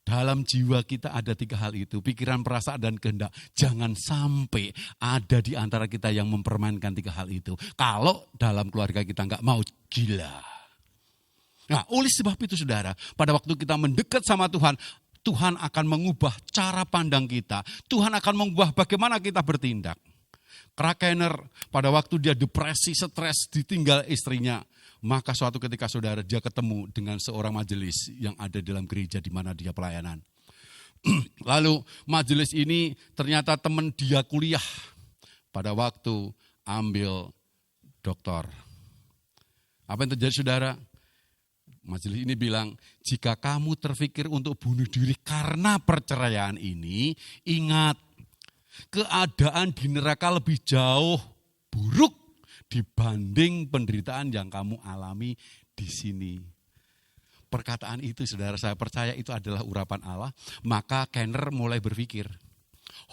Dalam jiwa kita ada 3 hal itu, pikiran, perasaan, dan kehendak. Jangan sampai ada di antara kita yang mempermainkan 3 hal itu. Kalau dalam keluarga kita enggak mau gila. Nah, oleh sebab itu saudara, pada waktu kita mendekat sama Tuhan, Tuhan akan mengubah cara pandang kita. Tuhan akan mengubah bagaimana kita bertindak. Krakener pada waktu dia depresi, stres, ditinggal istrinya, maka suatu ketika saudara dia ketemu dengan seorang majelis yang ada dalam gereja di mana dia pelayanan. Lalu majelis ini ternyata teman dia kuliah pada waktu ambil doktor. Apa yang terjadi saudara? Majelis ini bilang, jika kamu terpikir untuk bunuh diri karena perceraian ini, ingat, keadaan di neraka lebih jauh buruk dibanding penderitaan yang kamu alami di sini. Perkataan itu saudara, saya percaya itu adalah urapan Allah. Maka Kenner mulai berpikir,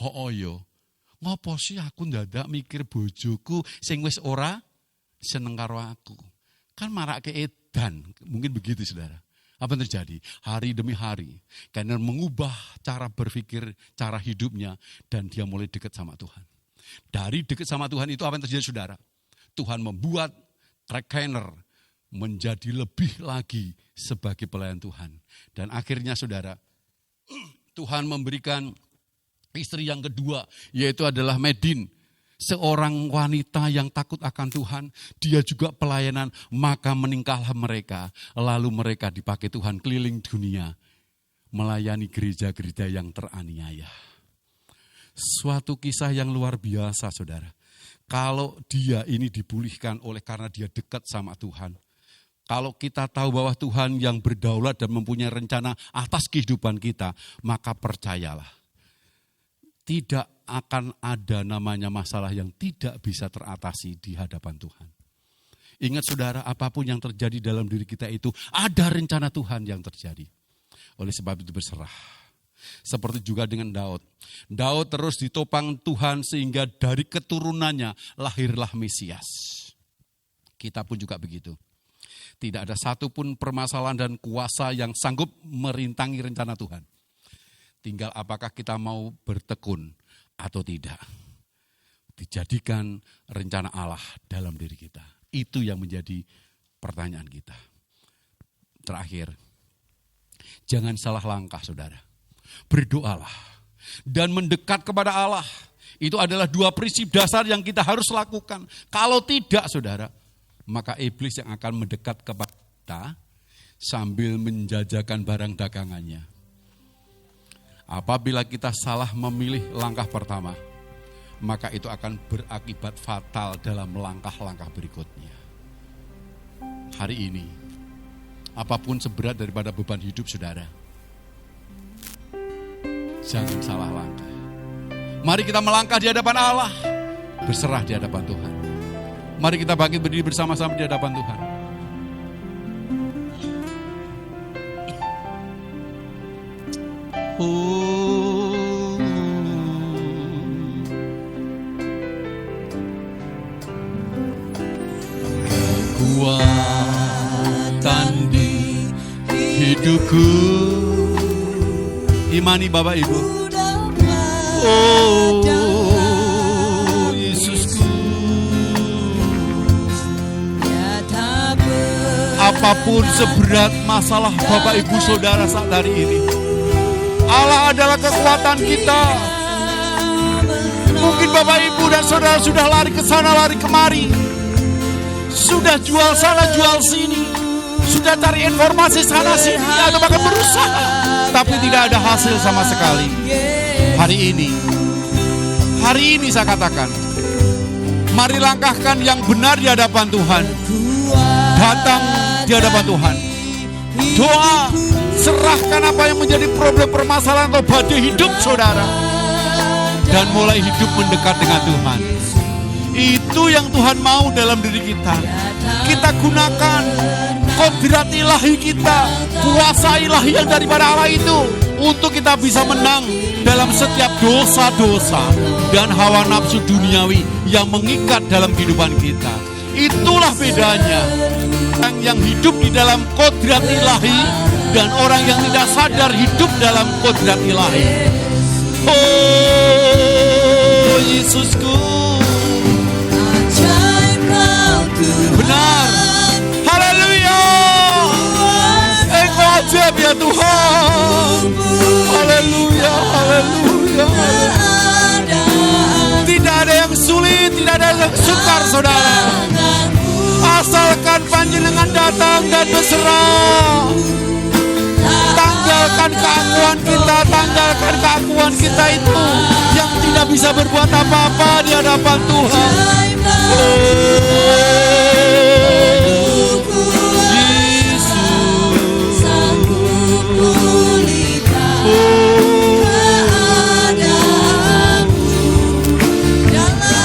oh yo, ngopo sih aku ndadak mikir bojoku sing wis ora seneng karo aku. Kan marake edan, mungkin begitu saudara. Apa yang terjadi? Hari demi hari, Kenner mengubah cara berpikir, cara hidupnya, dan dia mulai dekat sama Tuhan. Dari dekat sama Tuhan itu apa yang terjadi saudara? Tuhan membuat Kenner menjadi lebih lagi sebagai pelayan Tuhan. Dan akhirnya saudara, Tuhan memberikan istri yang kedua, yaitu adalah Medin. Seorang wanita yang takut akan Tuhan, dia juga pelayanan, maka meninggallah mereka. Lalu mereka dipakai Tuhan keliling dunia, melayani gereja-gereja yang teraniaya. Suatu kisah yang luar biasa saudara. Kalau dia ini dipulihkan oleh karena dia dekat sama Tuhan. Kalau kita tahu bahwa Tuhan yang berdaulat dan mempunyai rencana atas kehidupan kita, maka percayalah. Tidak akan ada namanya masalah yang tidak bisa teratasi di hadapan Tuhan. Ingat saudara, apapun yang terjadi dalam diri kita itu ada rencana Tuhan yang terjadi. Oleh sebab itu berserah. Seperti juga dengan Daud. Daud terus ditopang Tuhan sehingga dari keturunannya lahirlah Mesias. Kita pun juga begitu. Tidak ada satupun permasalahan dan kuasa yang sanggup merintangi rencana Tuhan. Tinggal apakah kita mau bertekun atau tidak. Dijadikan rencana Allah dalam diri kita. Itu yang menjadi pertanyaan kita. Terakhir, jangan salah langkah saudara. Berdoalah dan mendekat kepada Allah. Itu adalah dua prinsip dasar yang kita harus lakukan. Kalau tidak saudara, maka iblis yang akan mendekat kepada kita sambil menjajakan barang dagangannya. Apabila kita salah memilih langkah pertama, maka itu akan berakibat fatal dalam langkah-langkah berikutnya. Hari ini, apapun seberat daripada beban hidup saudara, jangan salah langkah. Mari kita melangkah di hadapan Allah, berserah di hadapan Tuhan. Mari kita bangkit berdiri bersama-sama di hadapan Tuhan. Kekuatan di hidupku, imani Bapak Ibu. Oh Yesusku, apapun seberat masalah Bapak Ibu Saudara saat hari ini, Allah adalah kekuatan kita. Mungkin Bapak Ibu dan Saudara sudah lari ke sana, lari kemari. Sudah jual sana, jual sini. Sudah cari informasi sana sini atau bahkan berusaha. Tapi tidak ada hasil sama sekali. Hari ini saya katakan, mari langkahkan yang benar di hadapan Tuhan. Datang di hadapan Tuhan. Doa, serahkan apa yang menjadi problem permasalahan atau badai hidup saudara. Dan mulai hidup mendekat dengan Tuhan. Itu yang Tuhan mau dalam diri kita. Kita gunakan kodrat ilahi kita, kuasa ilahi yang daripada Allah itu, untuk kita bisa menang dalam setiap dosa-dosa dan hawa nafsu duniawi yang mengikat dalam kehidupan kita. Itulah bedanya orang yang hidup di dalam kodrat ilahi dan orang yang tidak sadar hidup dalam kodrat ilahi. Oh Yesusku, benar, haleluya, Engkau ajaib ya Tuhan. Haleluya, haleluya. Tidak ada yang sulit, tidak ada yang sukar, saudara. Asalkan panjenengan datang dan berserah. Tanggalkan keakuan kita itu yang tidak bisa berbuat apa-apa di hadapan Tuhan.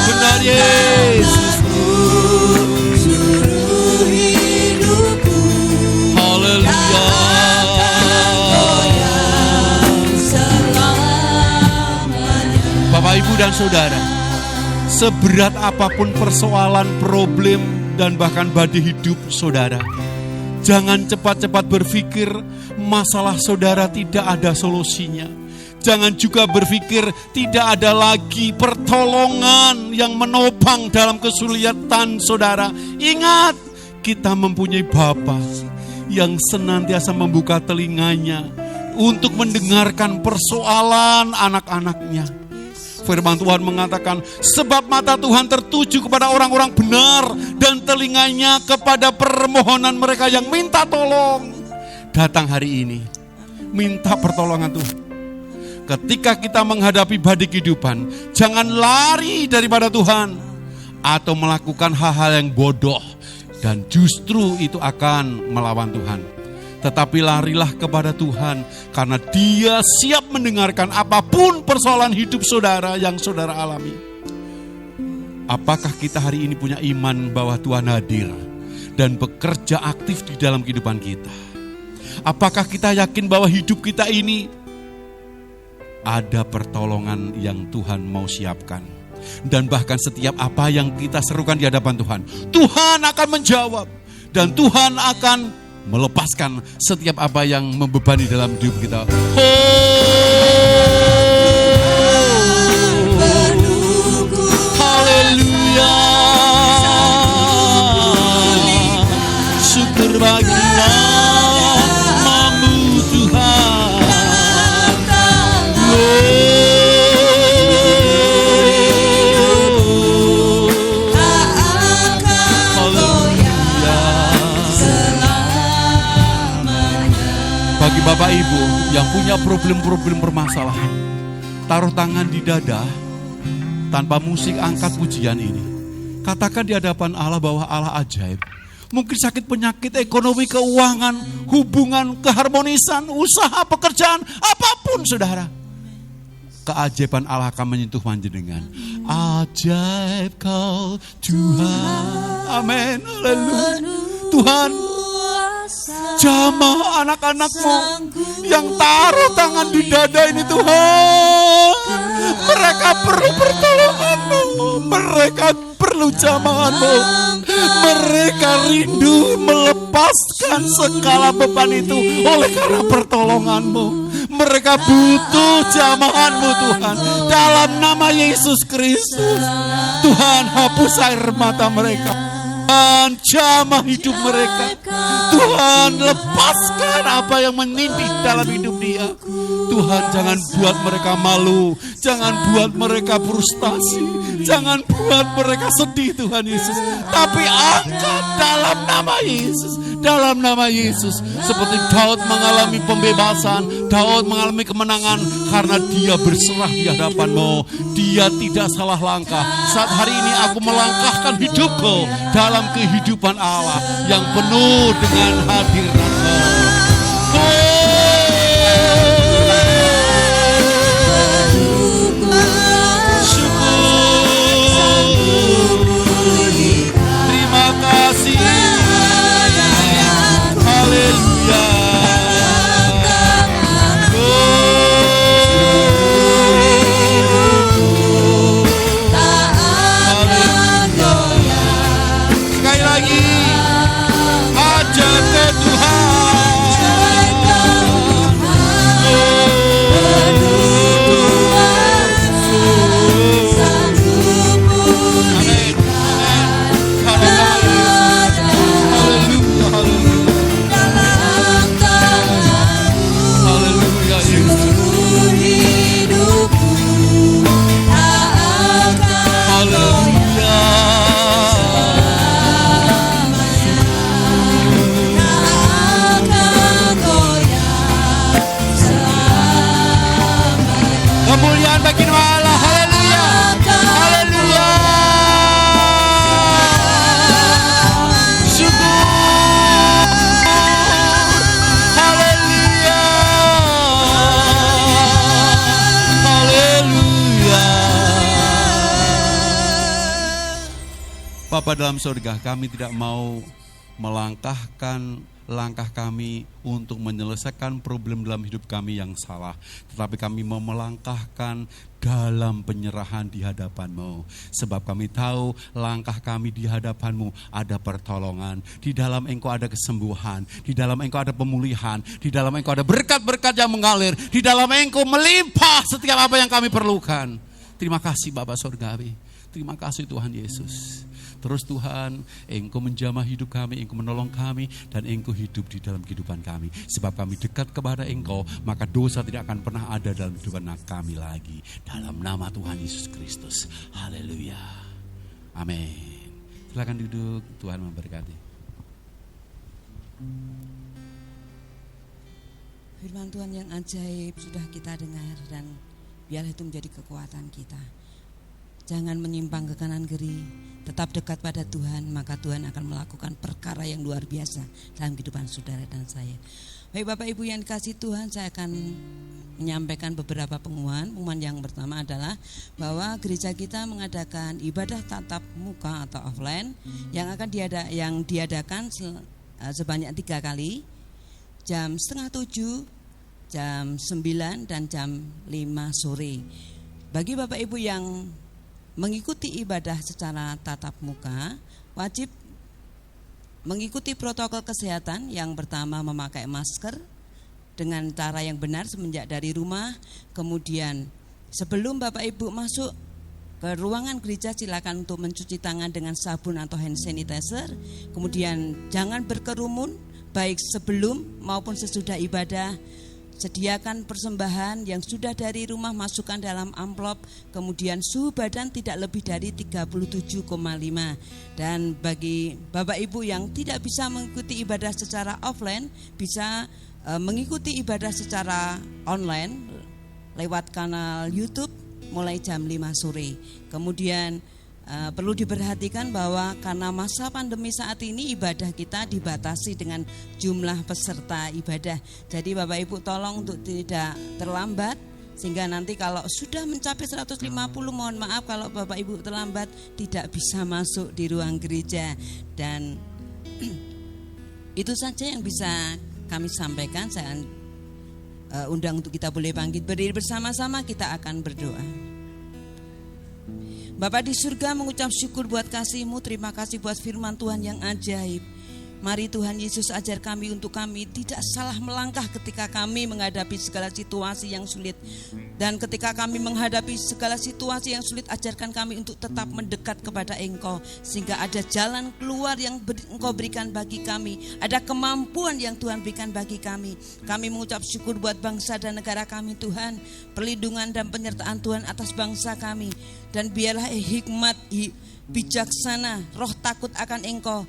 Benar Yesus. Haleluya. Bapak, Ibu, dan Saudara, seberat apapun persoalan, problem, dan bahkan badai hidup saudara, jangan cepat-cepat berpikir masalah saudara tidak ada solusinya. Jangan juga berpikir tidak ada lagi pertolongan yang menopang dalam kesulitan saudara. Ingat, kita mempunyai Bapa yang senantiasa membuka telinganya untuk mendengarkan persoalan anak-anaknya. Firman Tuhan mengatakan, sebab mata Tuhan tertuju kepada orang-orang benar dan telinganya kepada permohonan mereka yang minta tolong. Datang hari ini, minta pertolongan Tuhan. Ketika kita menghadapi badai kehidupan, jangan lari daripada Tuhan atau melakukan hal-hal yang bodoh dan justru itu akan melawan Tuhan. Tetapi larilah kepada Tuhan karena Dia siap mendengarkan apapun persoalan hidup saudara yang saudara alami. Apakah kita hari ini punya iman bahwa Tuhan hadir dan bekerja aktif di dalam kehidupan kita? Apakah kita yakin bahwa hidup kita ini ada pertolongan yang Tuhan mau siapkan? Dan bahkan setiap apa yang kita serukan di hadapan Tuhan, Tuhan akan menjawab. Dan Tuhan akan melepaskan setiap apa yang membebani dalam hidup kita. Haleluya. Syukur bagi namamu Tuhan. Bagi Bapak Ibu yang punya problem-problem permasalahan, taruh tangan di dada tanpa musik, angkat pujian ini. Katakan di hadapan Allah bahwa Allah ajaib. Mungkin sakit, penyakit, ekonomi, keuangan, hubungan, keharmonisan, usaha, pekerjaan, apapun saudara. Keajaiban Allah akan menyentuh panjenengan. Ajaib Kau Tuhan. Amin. Haleluya. Tuhan, jamah anak-anak-Mu yang taruh tangan di dada ini Tuhan. Mereka perlu pertolongan-Mu. Mereka perlu jamahan-Mu. Mereka rindu melepaskan segala beban itu oleh karena pertolongan-Mu. Mereka butuh jamahan-Mu Tuhan. Dalam nama Yesus Kristus, Tuhan hapus air mata mereka. Tuhan jamah hidup mereka. Tuhan lepaskan apa yang menindih dalam hidup dia. Tuhan jangan buat mereka malu. Jangan buat mereka frustasi. Jangan buat mereka sedih Tuhan Yesus. Tapi angkat dalam nama Yesus. Dalam nama Yesus. Seperti Daud mengalami pembebasan. Daud mengalami kemenangan karena dia berserah di hadapan-Mu. Dia tidak salah langkah. Saat hari ini aku melangkahkan hidupku dalam kehidupan Allah yang penuh dengan hadirat-Mu. Terima kasih. Haleluya. Sekali lagi, aja ke Tuhan. Bapa dalam surga, kami tidak mau melangkahkan langkah kami untuk menyelesaikan problem dalam hidup kami yang salah, tetapi kami mau melangkahkan dalam penyerahan di hadapan-Mu. Sebab kami tahu langkah kami di hadapan-Mu ada pertolongan, di dalam Engkau ada kesembuhan, di dalam Engkau ada pemulihan, di dalam Engkau ada berkat-berkat yang mengalir, di dalam Engkau melimpah setiap apa yang kami perlukan. Terima kasih Bapa Surgawi, terima kasih Tuhan Yesus. Terus Tuhan, Engkau menjamah hidup kami, Engkau menolong kami, dan Engkau hidup di dalam kehidupan kami. Sebab kami dekat kepada Engkau, maka dosa tidak akan pernah ada dalam kehidupan kami lagi. Dalam nama Tuhan Yesus Kristus. Haleluya. Amin. Silakan duduk, Tuhan memberkati. Firman Tuhan yang ajaib sudah kita dengar, dan biarlah itu menjadi kekuatan kita. Jangan menyimpang ke kanan kiri, tetap dekat pada Tuhan, maka Tuhan akan melakukan perkara yang luar biasa dalam kehidupan saudara dan saya. Baik Bapak Ibu yang dikasihi Tuhan, saya akan menyampaikan beberapa pengumuman. Pengumuman yang pertama adalah bahwa gereja kita mengadakan ibadah tatap muka atau offline yang akan diadakan sebanyak 3 kali, jam 6:30, jam 9, dan jam 5 sore. Bagi Bapak Ibu yang mengikuti ibadah secara tatap muka, wajib mengikuti protokol kesehatan. Yang pertama, memakai masker dengan cara yang benar semenjak dari rumah. Kemudian sebelum Bapak Ibu masuk ke ruangan gereja, silakan untuk mencuci tangan dengan sabun atau hand sanitizer. Kemudian jangan berkerumun baik sebelum maupun sesudah ibadah. Sediakan persembahan yang sudah dari rumah, masukkan dalam amplop. Kemudian suhu badan tidak lebih dari 37,5. Dan bagi Bapak Ibu yang tidak bisa mengikuti ibadah secara offline, bisa mengikuti ibadah secara online lewat kanal YouTube mulai jam 5 sore. Kemudian perlu diperhatikan bahwa karena masa pandemi saat ini, ibadah kita dibatasi dengan jumlah peserta ibadah. Jadi Bapak Ibu tolong untuk tidak terlambat, sehingga nanti kalau sudah mencapai 150, mohon maaf kalau Bapak Ibu terlambat tidak bisa masuk di ruang gereja. Dan itu saja yang bisa kami sampaikan. Saya undang untuk kita boleh bangkit berdiri bersama-sama, kita akan berdoa. Bapa di surga, mengucap syukur buat kasih-Mu, terima kasih buat firman Tuhan yang ajaib. Mari Tuhan Yesus, ajar kami untuk kami tidak salah melangkah ketika kami menghadapi segala situasi yang sulit. Dan ketika kami menghadapi segala situasi yang sulit, ajarkan kami untuk tetap mendekat kepada Engkau, sehingga ada jalan keluar yang Engkau berikan bagi kami, ada kemampuan yang Tuhan berikan bagi kami. Kami mengucap syukur buat bangsa dan negara kami Tuhan, perlindungan dan penyertaan Tuhan atas bangsa kami. Dan biarlah hikmat, bijaksana, roh takut akan Engkau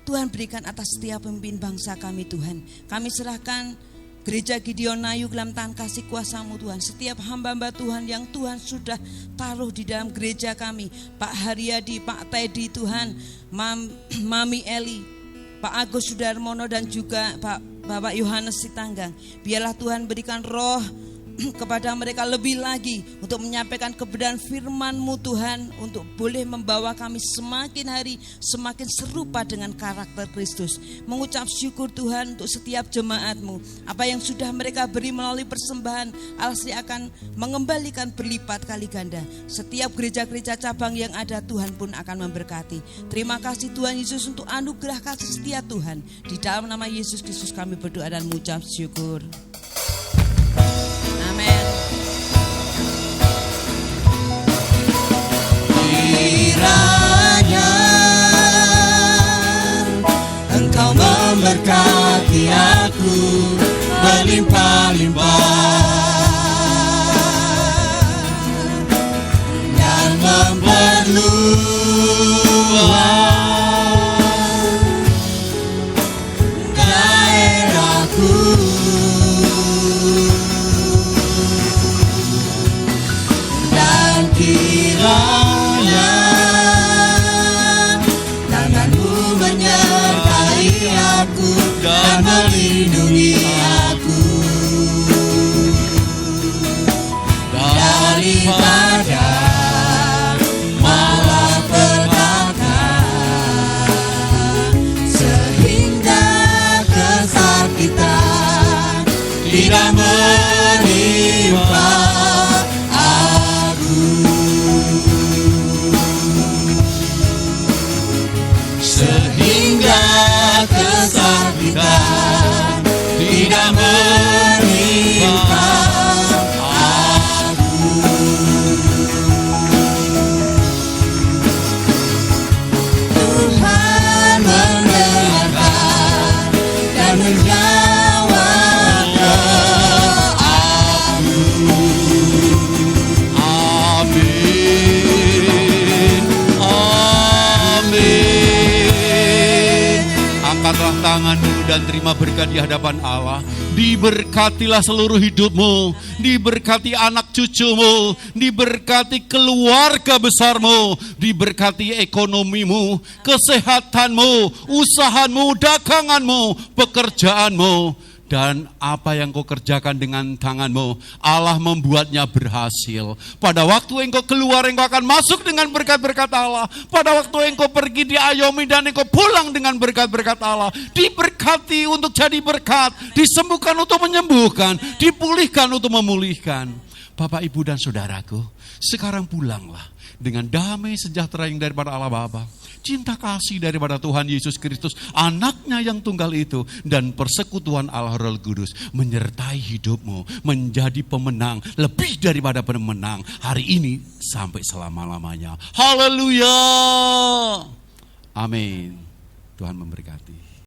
Tuhan berikan atas setiap pemimpin bangsa kami Tuhan. Kami serahkan Gereja Gideon Nayu dalam tangan kasih kuasa-Mu Tuhan. Setiap hamba-hamba Tuhan yang Tuhan sudah taruh di dalam gereja kami, Pak Haryadi, Pak Teddy Tuhan, Mami Eli, Pak Agus Sudarmono, dan juga Bapak Yohanes Sitanggang. Biarlah Tuhan berikan roh kepada mereka lebih lagi untuk menyampaikan kebenaran firman-Mu Tuhan, untuk boleh membawa kami semakin hari semakin serupa dengan karakter Kristus. Mengucap syukur Tuhan untuk setiap jemaat-Mu, apa yang sudah mereka beri melalui persembahan, Allah akan mengembalikan berlipat kali ganda. Setiap gereja-gereja cabang yang ada, Tuhan pun akan memberkati. Terima kasih Tuhan Yesus untuk anugerah kasih setia Tuhan. Di dalam nama Yesus Kristus kami berdoa dan mengucap syukur. Amin. Kiranya Engkau memberkati aku berlimpah-limpah dan memperluas daerahku. tidak menimpa aku. Sehingga kesakitan tidak menimpa aku. Tuhan mendengarkan dan menjawab doaku. Amin. Amin. Angkatlah tanganmu dan terima berkat di hadapan Allah. Diberkatilah seluruh hidupmu, diberkati anak cucumu, diberkati keluarga besarmu, diberkati ekonomimu, kesehatanmu, usahamu, daganganmu, pekerjaanmu. Dan apa yang kau kerjakan dengan tanganmu, Allah membuatnya berhasil. Pada waktu engkau keluar, engkau akan masuk dengan berkat-berkat Allah. Pada waktu engkau pergi, diayomi, dan engkau pulang dengan berkat-berkat Allah. Diberkati untuk jadi berkat, disembuhkan untuk menyembuhkan, dipulihkan untuk memulihkan. Bapak, Ibu, dan saudaraku, sekarang pulanglah dengan damai sejahtera yang daripada Allah Bapa, cinta kasih daripada Tuhan Yesus Kristus, anaknya yang tunggal itu, dan persekutuan Allah Roh Kudus menyertai hidupmu menjadi pemenang, lebih daripada pemenang hari ini sampai selama-lamanya. Haleluya. Amin. Tuhan memberkati.